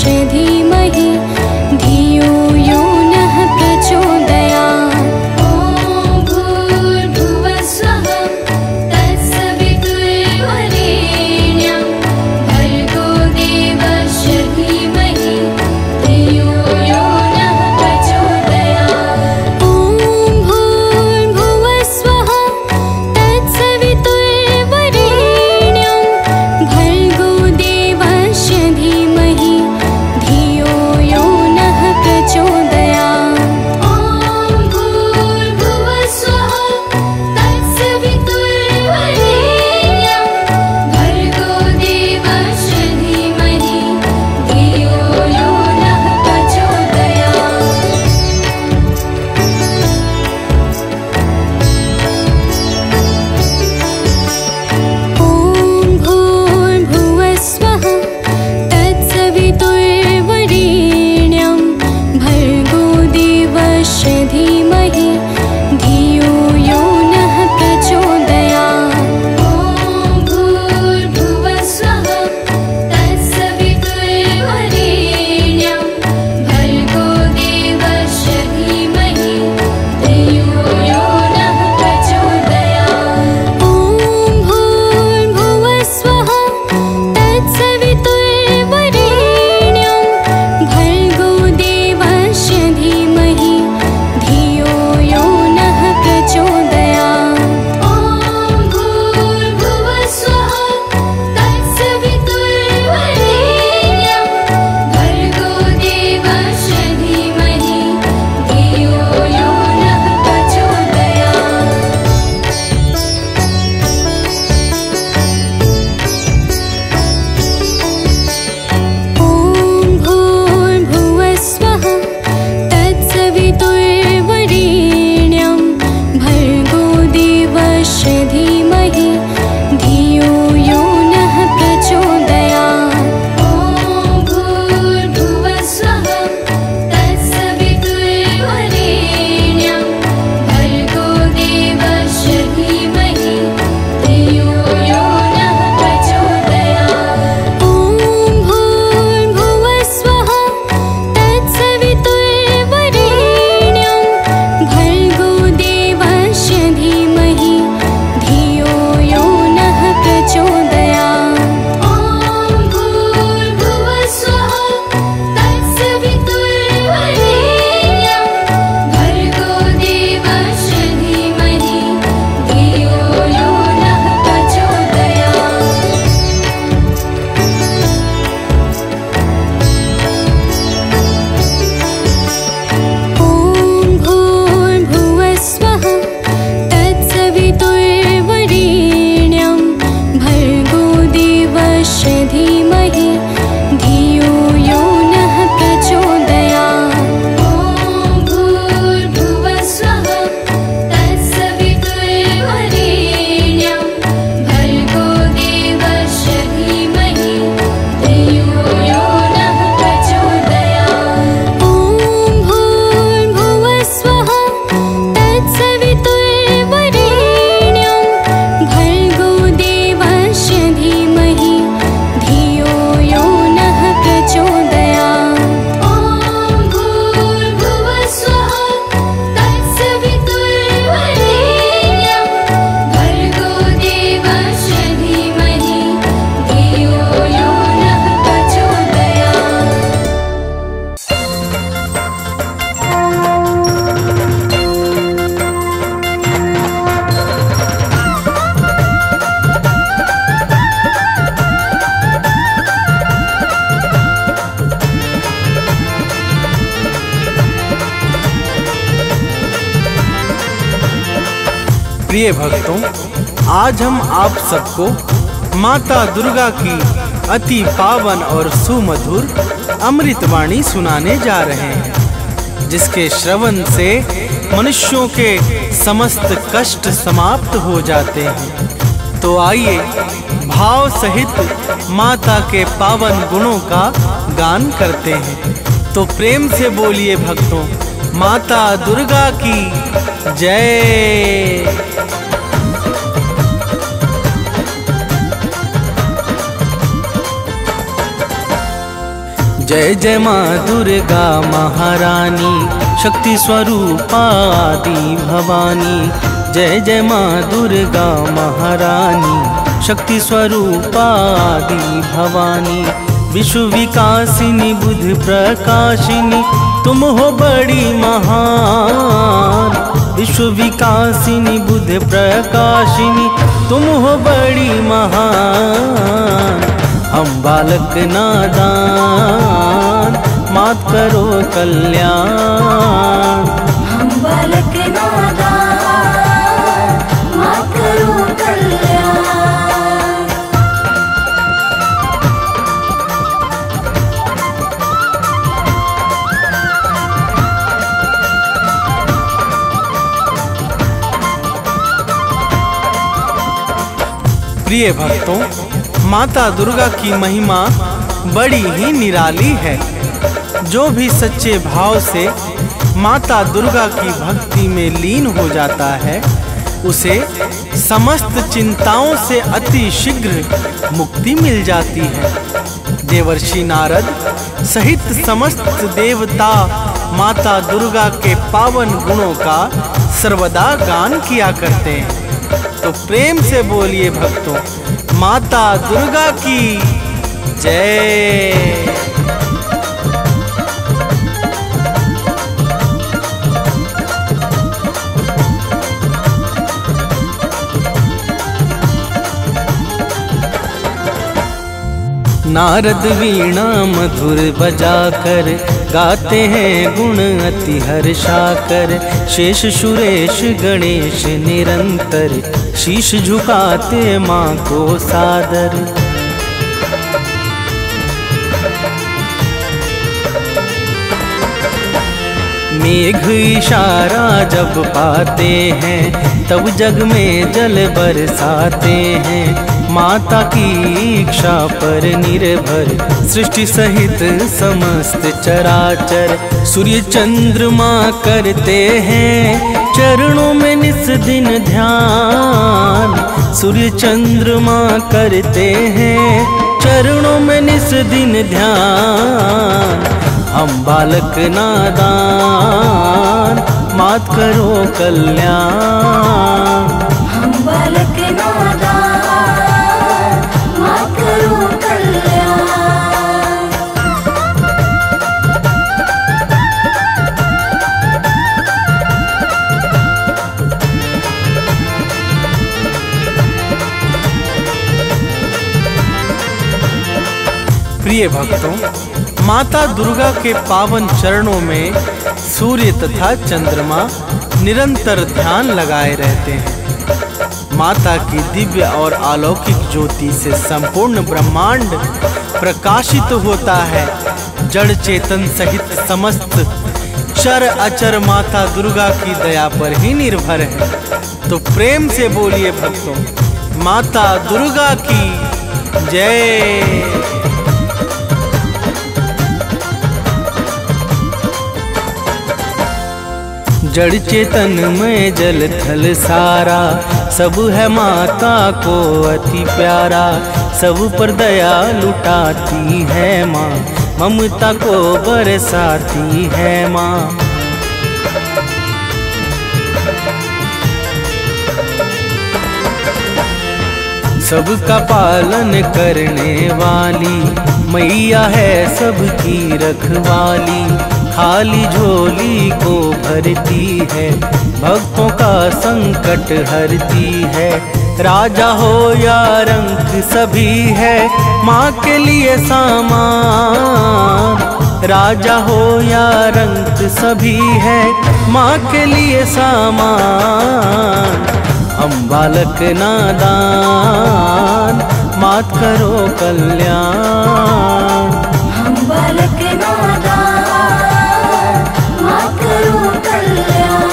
धीमहि धियो यो नः प्रचोदयात्। ॐ भूर्भुवः स्वः तत्सवितुर्वरेण्यं भर्गो देवस्य धीमहि धियो यो नः प्रचोदयात्। ॐ भूर्भुवः स्वः तत्सवितुर्वरेण्यं भर्गो देवस्य धीमहि धियो यो नः प्रचोदयात्। ॐ भूर्भुवः स्वः तत्सवितुर्वरेण्यं भर्गो देवस्य धीमहि धियो यो नः प्रचोदयात्। ॐ भूर्भुवः स्वः तत्सवितुर्वरेण्यं भर्गो देवस्य धीमहि धियो यो नः प्रचोदयात्। ॐ भूर्भुवः स्वः तत्सवितुर्वरेण्यं भर्गो देवस्य धीमहि धियो यो नः प्रचोदयात्। ॐ भूर्भुवः स्वः तत्सवितुर्वरेण्यं भर्गो देवस्य धीमहि धियो यो नः प्रचोदयात्। ॐ भूर्भुवः स्वः तत्सवितुर्वरेण्यं भर्गो देवस्य धीमहि धियो यो नः प्रचोदयात्। ॐ भूर्भुवः स्वः तत्सवितुर्वरेण्यं भर्गो देवस्य धीमहि धियो यो नः प्रचोदयात्। ॐ भूर्भुवः स्वः तत्सवितुर्वरेण्यं भर्गो देवस्य धीमहि धियो यो नः प्रचोदयात्। ॐ भूर्भुवः स्वः तत्सवितुर्वरेण्यं भर्गो देवस्य धीमहि धियो यो नः प्रचोदयात्। ॐ भूर्भुवः स्वः तत्सवितुर्वरेण्यं भर्गो देवस्य धीमहि धियो यो नः प्रचोदयात्। ॐ भूर्भुवः स्वः तत्सवितुर्वरेण्यं भर्गो देवस्य धीमहि धियो यो नः प्रचोदयात्। ॐ भूर्भुवः स्वः तत्सवितुर्वरेण्यं भर्गो देवस्य धीमहि धियो यो नः प्रचोदयात्। ॐ भूर्भुवः स्वः तत्सवितुर्वरेण्यं भर्गो देवस्य धीमहि धियो यो नः प्रचोदयात्। ॐ भूर्भुवः स्वः तत्सवितुर्वरेण्यं भर्गो देवस्य धीमहि धियो यो नः प्रिय भक्तों, आज हम आप सबको माता दुर्गा की अति पावन और सुमधुर अमृतवाणी सुनाने जा रहे हैं, जिसके श्रवण से मनुष्यों के समस्त कष्ट समाप्त हो जाते हैं। तो आइए भाव सहित माता के पावन गुणों का गान करते हैं। तो प्रेम से बोलिए भक्तों, माता दुर्गा की जय। जय जय माँ दुर्गा महारानी, शक्ति स्वरूपा आदि भवानी। जय जय माँ दुर्गा महारानी, शक्ति स्वरूपा आदि भवानी। विश्व विकासिनी बुद्धि प्रकाशिनी, तुम हो बड़ी महान। विश्व विकासिनी बुद्धि प्रकाशिनी, तुम हो बड़ी महान। हम बालक नादान, मात करो कल्याण। हम बालक नादान, मात करो कल्याण। प्रिय भक्तों, माता दुर्गा की महिमा बड़ी ही निराली है। जो भी सच्चे भाव से माता दुर्गा की भक्ति में लीन हो जाता है, उसे समस्त चिंताओं से अति शीघ्र मुक्ति मिल जाती है। देवर्षि नारद सहित समस्त देवता माता दुर्गा के पावन गुणों का सर्वदा गान किया करते हैं। तो प्रेम से बोलिए भक्तों, माता दुर्गा की जय। नारद वीणा मधुर बजाकर गाते हैं गुण अति हर्षाकर। शेष सुरेश गणेश निरंतर शीश झुकाते माँ को सादर। मेघ इशारा जब पाते हैं, तब जग में जल बरसाते हैं। माता की इच्छा पर निर्भर सृष्टि सहित समस्त चराचर। सूर्य चंद्रमा करते हैं चरणों में निस दिन ध्यान। सूर्य चंद्रमा करते हैं चरणों में निस दिन ध्यान। हम बालक नादान, मात करो कल्याण। हम बालक नादान, मात करो कल्याण। प्रिय भक्तों, माता दुर्गा के पावन चरणों में सूर्य तथा चंद्रमा निरंतर ध्यान लगाए रहते हैं। माता की दिव्य और अलौकिक ज्योति से संपूर्ण ब्रह्मांड प्रकाशित होता है। जड़ चेतन सहित समस्त चर अचर माता दुर्गा की दया पर ही निर्भर है। तो प्रेम से बोलिए भक्तों, माता दुर्गा की जय। जड़ चेतन में जल थल सारा, सब है माता को अति प्यारा। सब पर दया लुटाती है माँ, ममता को बरसाती है माँ। सबका पालन करने वाली मैया है सबकी रखवाली। खाली झोली को भरती है, भक्तों का संकट हरती है। राजा हो या रंक सभी है माँ के लिए सामान। राजा हो या रंक सभी है माँ के लिए सामान। हम बालक नादान, मात करो कल्याण। हम बालक नादान, मात करो कल्याण।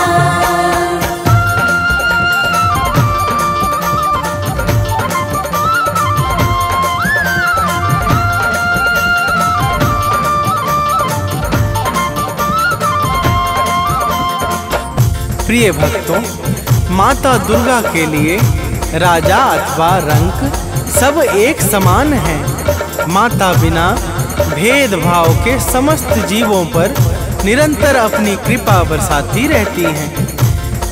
प्रिय भक्तों, माता दुर्गा के लिए राजा अथवा रंक सब एक समान हैं। माता बिना भेदभाव के समस्त जीवों पर निरंतर अपनी कृपा बरसाती रहती हैं।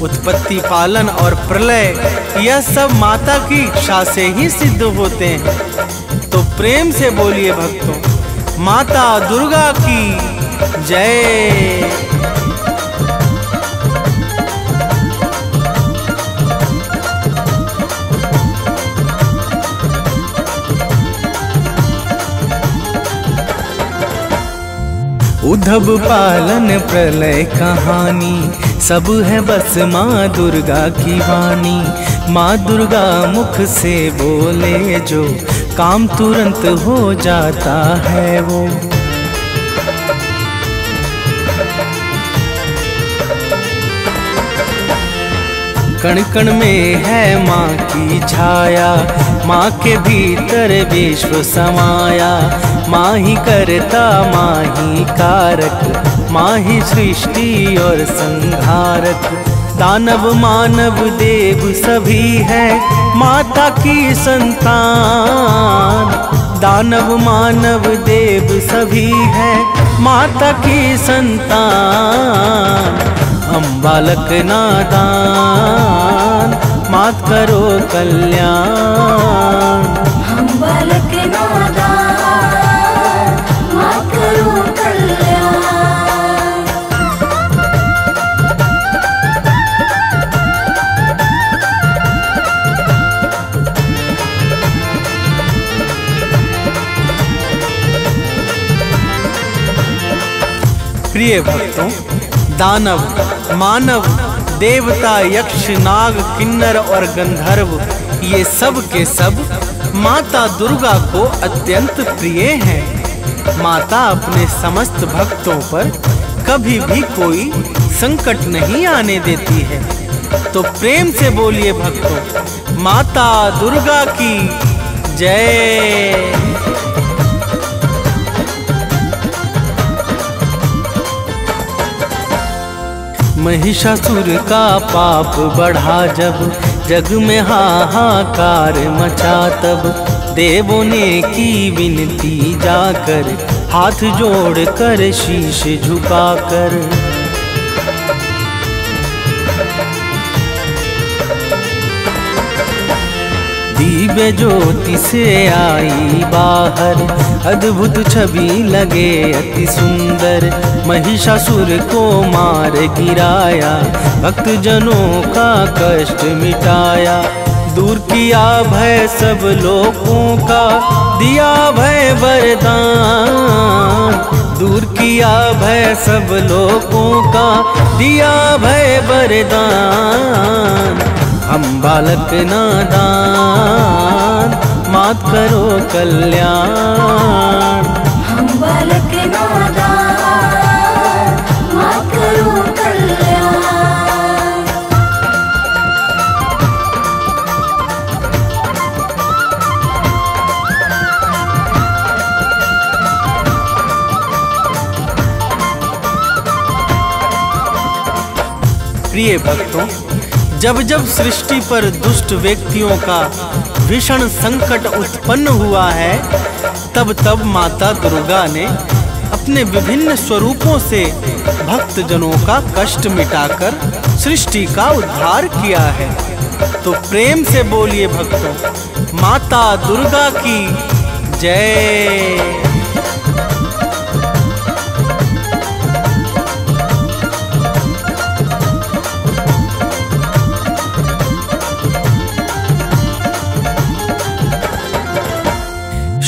उत्पत्ति, पालन और प्रलय यह सब माता की इच्छा से ही सिद्ध होते हैं। तो प्रेम से बोलिए भक्तों, माता दुर्गा की जय। उद्धव पालन प्रलय कहानी सब है बस माँ दुर्गा की वाणी। माँ दुर्गा मुख से बोले जो काम तुरंत हो जाता है वो। कण कण में है माँ की छाया, माँ के भीतर विश्व समाया। माँ ही करता माँ ही कारक, माँ ही सृष्टि और संहारक। दानव मानव देव सभी है माता की संतान। दानव मानव देव सभी है माता की संतान। हम बालक नादान मात करो कल्याण। हम बालक नादान मात करो कल्याण। प्रिय भक्तों, दानव, मानव, देवता, यक्ष, नाग, किन्नर और गंधर्व ये सब के सब माता दुर्गा को अत्यंत प्रिय हैं। माता अपने समस्त भक्तों पर कभी भी कोई संकट नहीं आने देती है। तो प्रेम से बोलिए भक्तों, माता दुर्गा की जय। महिषासुर का पाप बढ़ा जब, जग में हाहाकार मचा तब। देवों ने की विनती जाकर, हाथ जोड़कर शीश झुकाकर। दिव्य ज्योति से आई बाहर, अद्भुत छवि लगे अति सुंदर। महिषासुर को मार गिराया, भक्त जनों का कष्ट मिटाया। दूर किया भय सब लोगों का, दिया भय वरदान। दूर किया भय सब लोगों का, दिया भय वरदान। हम बालक नादान मात करो कल्याण। हम बालक नादान मात करो कल्याण। प्रिय भक्तों, जब जब सृष्टि पर दुष्ट व्यक्तियों का भीषण संकट उत्पन्न हुआ है, तब तब माता दुर्गा ने अपने विभिन्न स्वरूपों से भक्त जनों का कष्ट मिटाकर सृष्टि का उद्धार किया है। तो प्रेम से बोलिए भक्तों, माता दुर्गा की जय।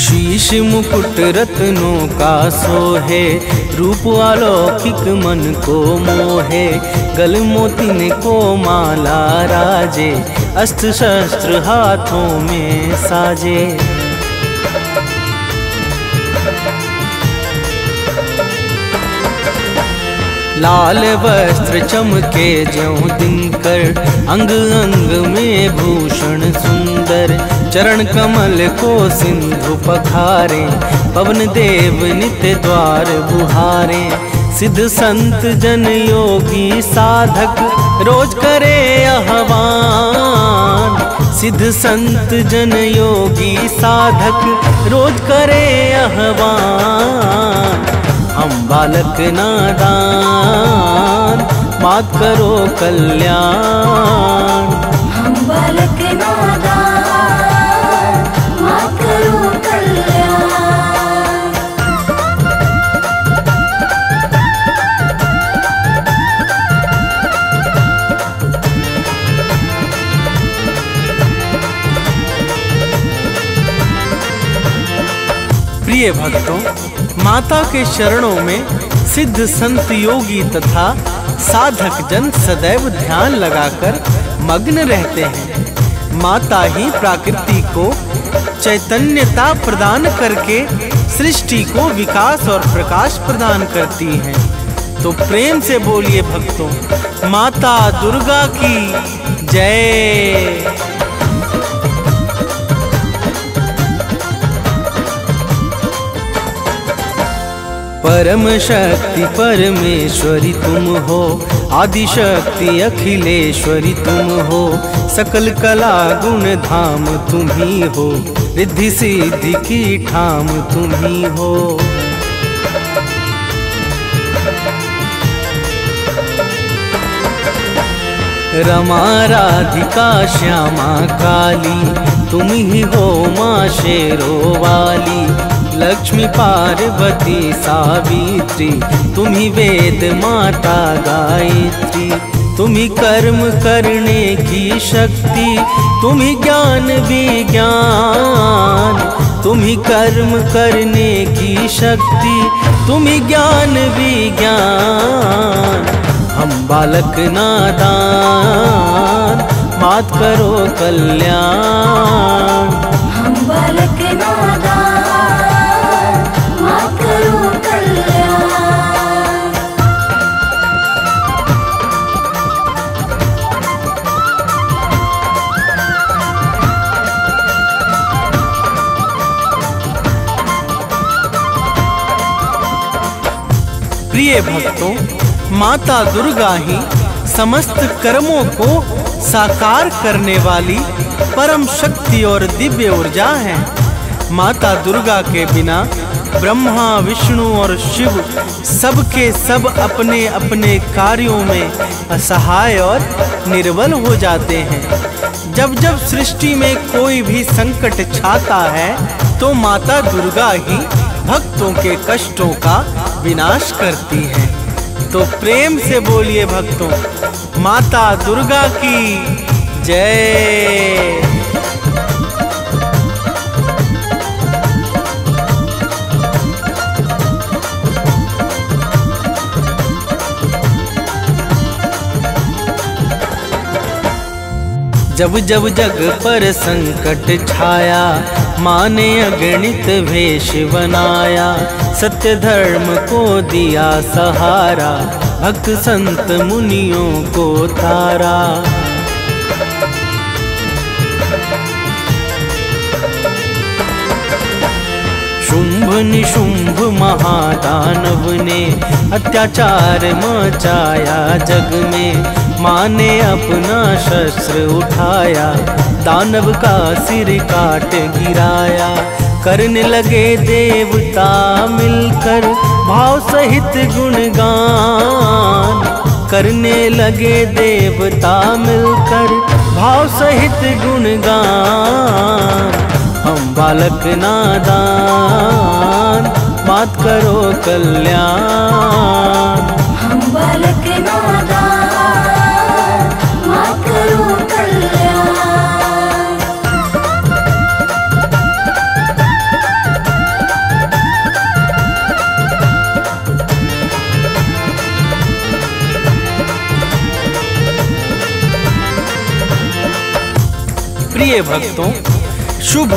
शीश मुकुट रत्नों का सोहे, रूप अलौकिक मन को मोहे। गल मोतिन को माला राजे, अस्त्र शस्त्र हाथों में साजे। लाल वस्त्र चमके ज्यों दिनकर, अंग अंग में भूषण सुंदर। चरण कमल को सिंधु पखारे, पवन देव नित्य द्वार बुहारे। सिद्ध संत जन योगी साधक, रोज करे आह्वान। सिद्ध संत जन योगी साधक रोज करे आह्वान। हम बालक नादान मात करो कल्याण। हम बालक नादान मात करो कल्याण। प्रिय भक्तों, माता के चरणों में सिद्ध संत योगी तथा साधक जन सदैव ध्यान लगाकर मग्न रहते हैं। माता ही प्रकृति को चैतन्यता प्रदान करके सृष्टि को विकास और प्रकाश प्रदान करती हैं। तो प्रेम से बोलिए भक्तों, माता दुर्गा की जय। परम शक्ति परमेश्वरी तुम हो, आदि शक्ति अखिलेश्वरी तुम हो। सकल कला गुण धाम तुम ही हो, रिद्धि सिद्धि की ठाम तुम ही हो। रमा राधिका श्यामा काली तुम ही हो माँ शेरो वाली। लक्ष्मी पार्वती सावित्री तुम ही वेद माता गायत्री। तुम ही कर्म करने की शक्ति, तुम ही ज्ञान विज्ञान। तुम ही कर्म करने की शक्ति, तुम ही ज्ञान विज्ञान। हम बालक नादान मात करो कल्याण। हम बालक नादान मात करो कल्याण। प्रिय भक्तों, माता दुर्गा ही समस्त कर्मों को साकार करने वाली परम शक्ति और दिव्य ऊर्जा है। माता दुर्गा के बिना ब्रह्मा विष्णु और शिव सबके सब अपने अपने कार्यों में असहाय और निर्बल हो जाते हैं। जब जब सृष्टि में कोई भी संकट छाता है तो माता दुर्गा ही भक्तों के कष्टों का विनाश करती है। तो प्रेम से बोलिए भक्तों, माता दुर्गा की जय। जब जब जग पर संकट छाया, माँ ने अगणित वेश बनाया। सत्य धर्म को दिया सहारा, भक्त संत मुनियों को तारा। शुंभ निशुंभ महादानव ने अत्याचार मचाया जग में। माँ ने अपना शस्त्र उठाया, दानव का सिर काट गिराया। करने लगे देवता मिलकर भाव सहित गुणगान। करने लगे देवता मिलकर भाव सहित गुणगान। हम बालक नादान मात करो कल्याण। हम बालक नादान मात करो कल्याण। प्रिय भक्तों, शुभ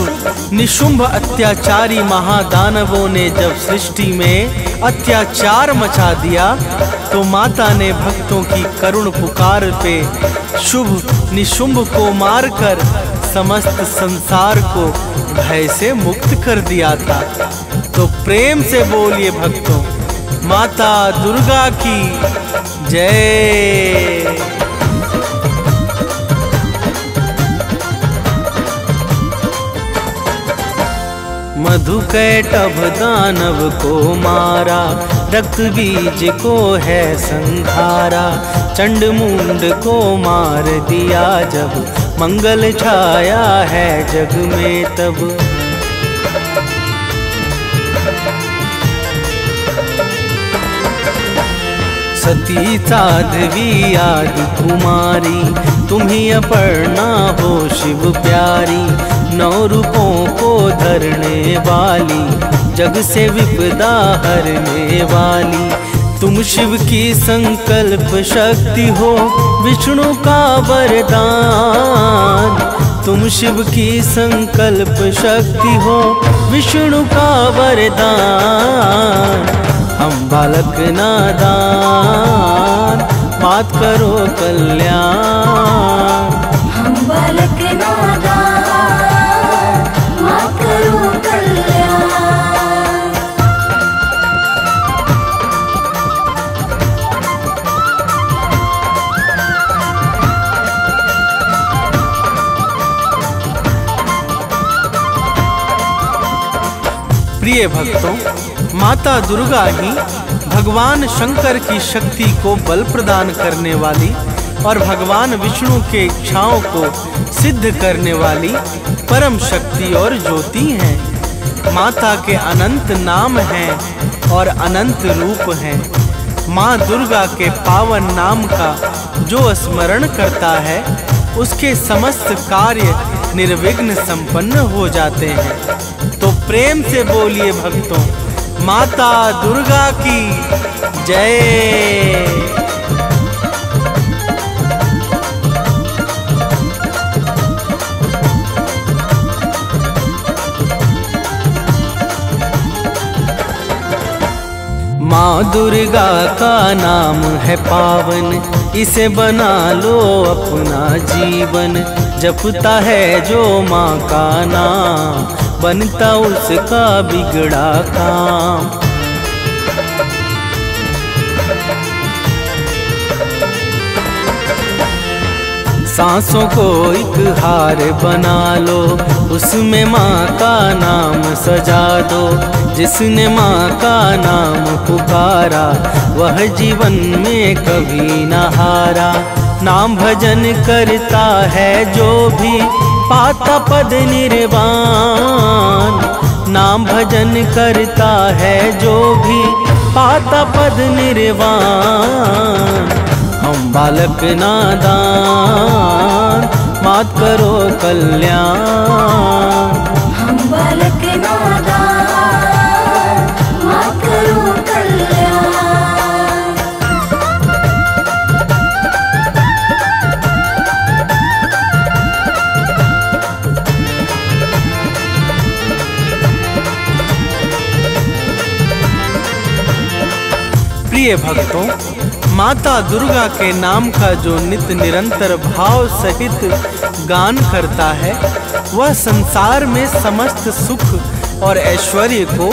निशुंभ अत्याचारी महादानवों ने जब सृष्टि में अत्याचार मचा दिया तो माता ने भक्तों की करुण पुकार पे शुभ निशुंभ को मारकर समस्त संसार को भय से मुक्त कर दिया था। तो प्रेम से बोलिए भक्तों, माता दुर्गा की जय। मधुकैटभ दानव को मारा, रक्त बीज को है संहारा। चंड मुंड को मार दिया जब, मंगल छाया है जग में तब। सती साध्वी आदि कुमारी, तुम्ही अपर्णा हो शिव प्यारी। 9 रूपों को धरने वाली, जग से विपदा हरने वाली। तुम शिव की संकल्प शक्ति हो, विष्णु का वरदान। तुम शिव की संकल्प शक्ति हो, विष्णु का वरदान। हम बालक नादान, मात करो कल्याण। हम बालक नादान, मात करो कल्याण। प्रिय भक्तों, माता दुर्गा ही भगवान शंकर की शक्ति को बल प्रदान करने वाली और भगवान विष्णु के इच्छाओं को सिद्ध करने वाली परम शक्ति और ज्योति हैं। माता के अनंत नाम हैं और अनंत रूप हैं। माँ दुर्गा के पावन नाम का जो स्मरण करता है, उसके समस्त कार्य निर्विघ्न संपन्न हो जाते हैं। तो प्रेम से बोलिए भक्तों, माता दुर्गा की जय। माँ दुर्गा का नाम है पावन, इसे बना लो अपना जीवन। जपता है जो माँ का नाम, बनता उसका बिगड़ा काम। सांसों को एक हार बना लो, उसमें माँ का नाम सजा दो। जिसने माँ का नाम पुकारा, वह जीवन में कभी न हारा। नाम भजन करता है जो भी, पाता पद निर्वाण। नाम भजन करता है जो भी, पाता पद निर्वाण। हम बालक नादान, मात करो कल्याण। हम बालक नादान, मात करो कल्याण। प्रिय भक्तों, माता दुर्गा के नाम का जो नित्य निरंतर भाव सहित गान करता है, वह संसार में समस्त सुख और ऐश्वर्य को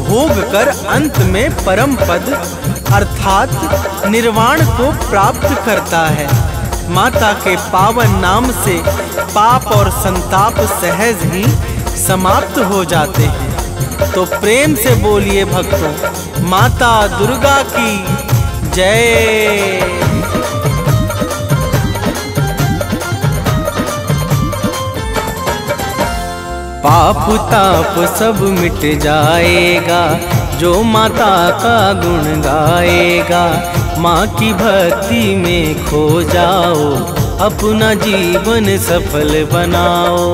भोग कर अंत में परम पद अर्थात निर्वाण को प्राप्त करता है। माता के पावन नाम से पाप और संताप सहज ही समाप्त हो जाते हैं। तो प्रेम से बोलिए भक्तों, माता दुर्गा की जय। पाप ताप सब मिट जाएगा, जो माता का गुण गाएगा। माँ की भक्ति में खो जाओ, अपना जीवन सफल बनाओ।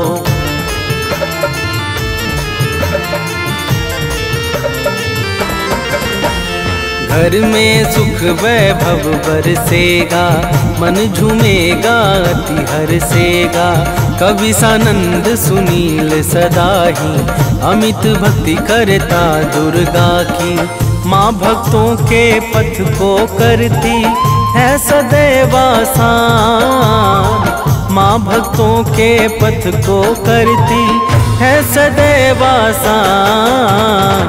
घर में सुख वैभव बरसेगा, मन झूमेगा अति हर्षेगा। कवि सानंद सुनील सदा ही, अमित भक्ति करता दुर्गा की। माँ भक्तों के पथ को करती है सदैव आसान। माँ भक्तों के पथ को करती है सदैव आसान।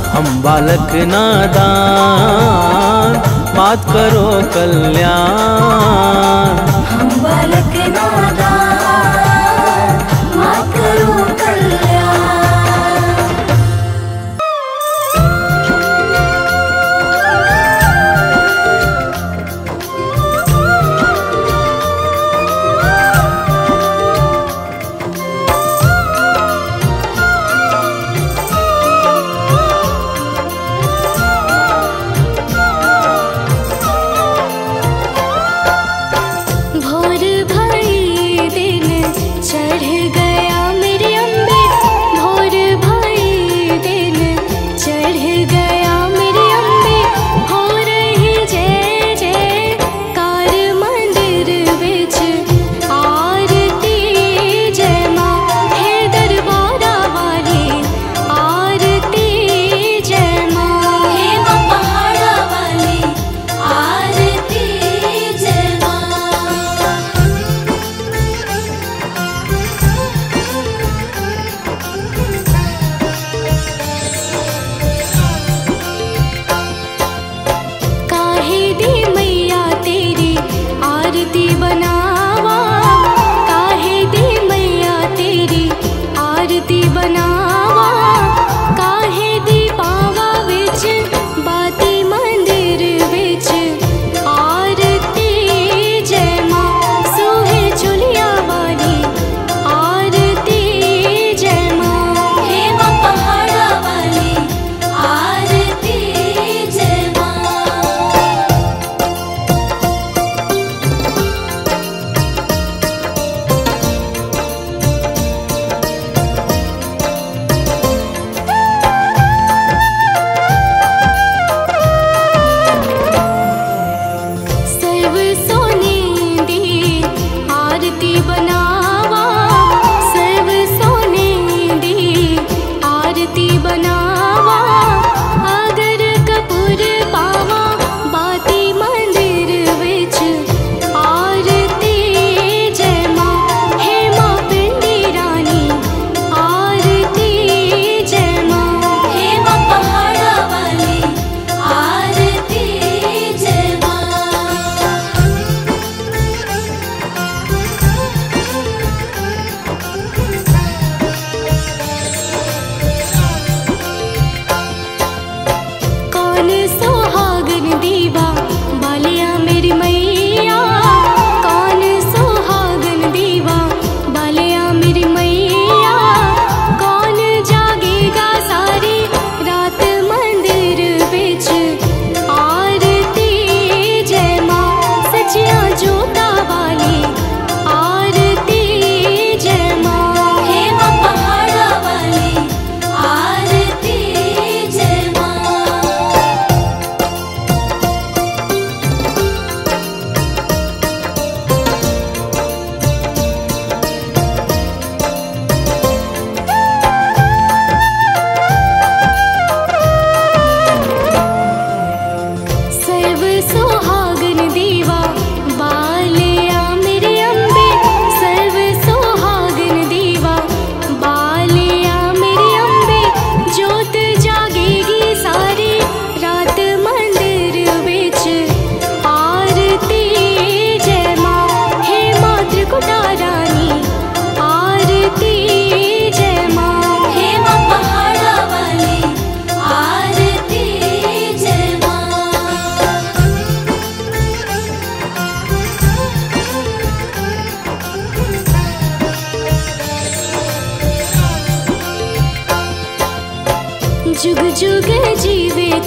हम बालक नादान, मात करो कल्याण। हम बालक नादान, मात करो कल्याण।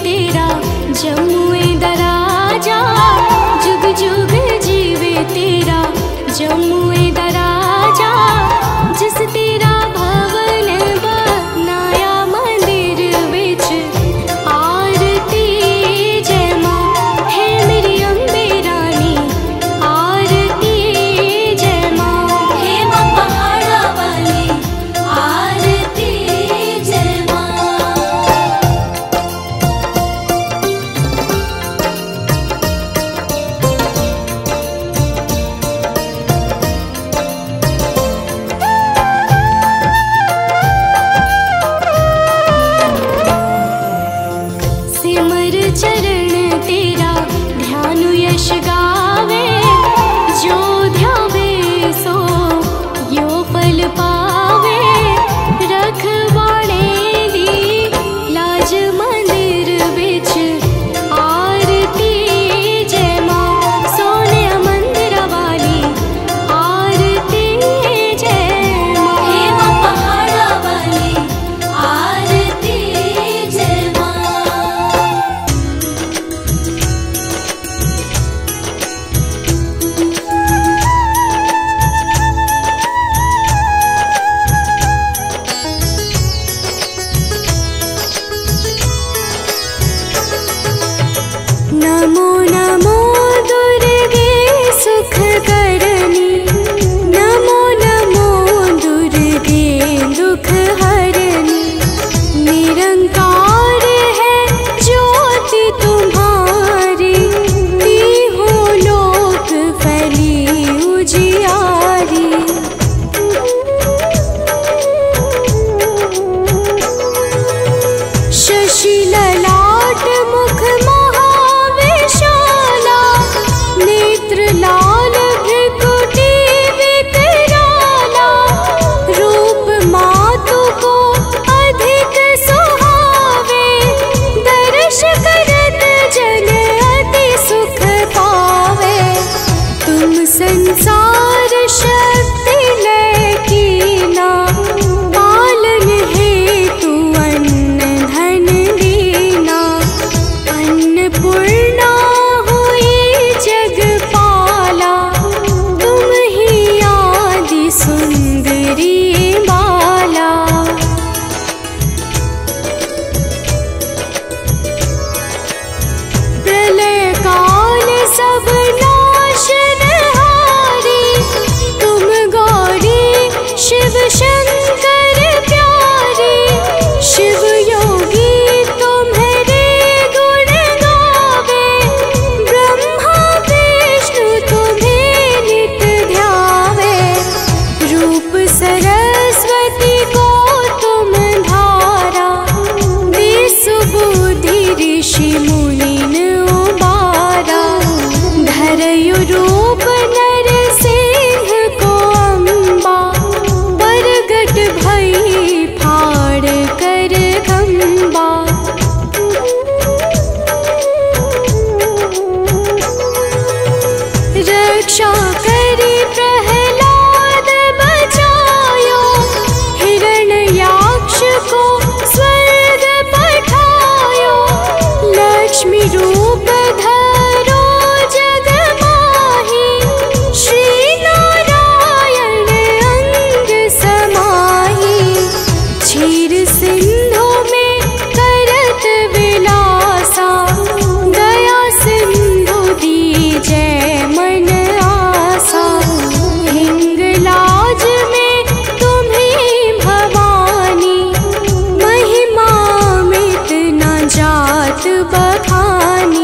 तेरा जमुए दराजा, जुग जुग जीवे तेरा जमुए दराजा। जिस तेरा भवन बनाया मंदिर विच आरती जय माँ, है मेरी अम्बे रानी आरती जय माँ। हे माँ पहाड़ा वाली आरती जय माँ। सिमर चरण तेरा ध्यान यश गावे, जो ध्यावे सो यो फल पावे। रखवाड़े दी लाज मंदिर विच आरती जय माँ, सोने मंदिर वाली आरती जय माँ। हे माँ पहाड़ा वाली आरती जय माँ। नमो नमो दुर्गे सुख करनी, नमो नमो दुर्गे दुख हरनी। निरंकार है ज्योति तुम्हारी, तीहों लोक फैली उजियारी। शशि ललाट मुख महाविशाला, नेत्र लाल भृकुटी विकराला। रूप मातु को अधिक सुहावे, दर्श करत जन अति सुख पावे। तुम संसार शक्ति लय कीना, पालन हेतु अन्न धन दीना। अन्नपूर्णा हुई जगपाला, तुम ही आदि सुंदरी बाला। प्रलय काल सब नाशनहारी, तुम गौरी शिव शंकर प्यारी। शिव योगी तुम्हारे गुण गावे, ब्रह्मा विष्णु तुम्हें नित ध्यावे। रूप सरस्वती को तुम धारा, विसुबुद्धि ऋषि मुनिन उबारा। धरयु रूप नरसिंह को अम्बा, प्रगट भई फाड़ कर खम्बा। रक्षा करी प्रहलाद बचायो, हिरण्याक्ष को स्वर्ग पठायो। लक्ष्मी रूप धरो जग माही, श्री नारायण अंग समाही। क्षीर सिंधु में करत विलासा, दया सिंधु दीजै मन आसा। हिंगलाज में तुम्हीं भवानी, महिमा मित न जात बखानी।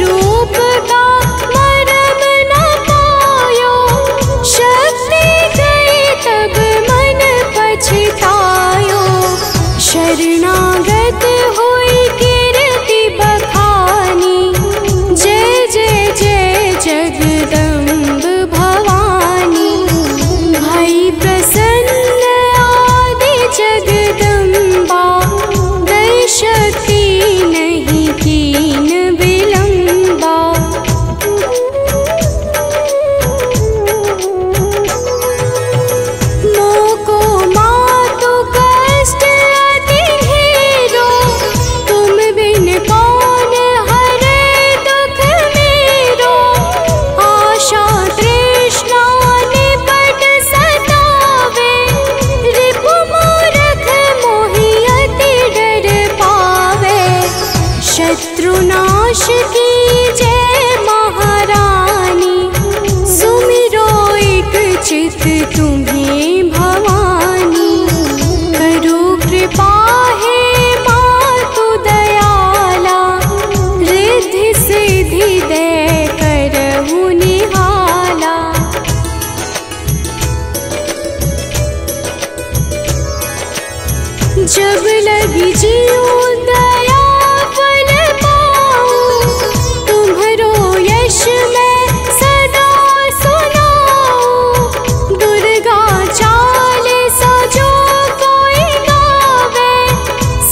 रूप का मरम न पायो, शक्ति गई तब मन पछतायो। शरणागत हुई कीर्ति बखानी, जय जय जय जगदम्ब भवानी। भई प्रसन्न आदि जगदम्बा, दई शक्ति नहीं कीन विलंबा। मोको मातु कष्ट अति घेरो, तुम बिन कौन हरे दुख मेरो। आशा तृष्णा निपट सतावे, रिपु मूरख मोहि अति डर पावे। शत्रुनाश की जय महारानी, सुमिरो एक चित तुम्हें भवानी। करो कृपा हे मातु दयाला, रिद्धि सिद्धि दे करहु निहाला। जब लगी जीव दया फल पाऊं, तुम्हरो यश मैं सदा सुनाऊं। दुर्गा चालीसा जो कोई गावे,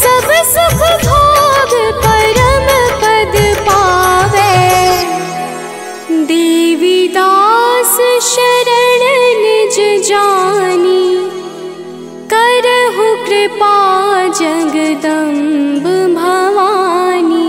सब सुख भोग परम पद पावे। देवी दास शरण निज जानी, करहु कृपा जगदम्ब भवानी।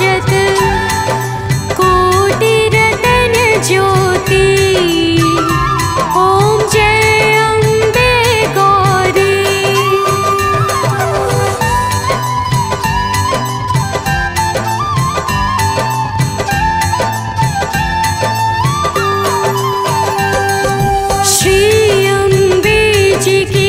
शत कोटि रतन ज्योति। ओम जय अम्बे गौरी। श्री अम्बे जी की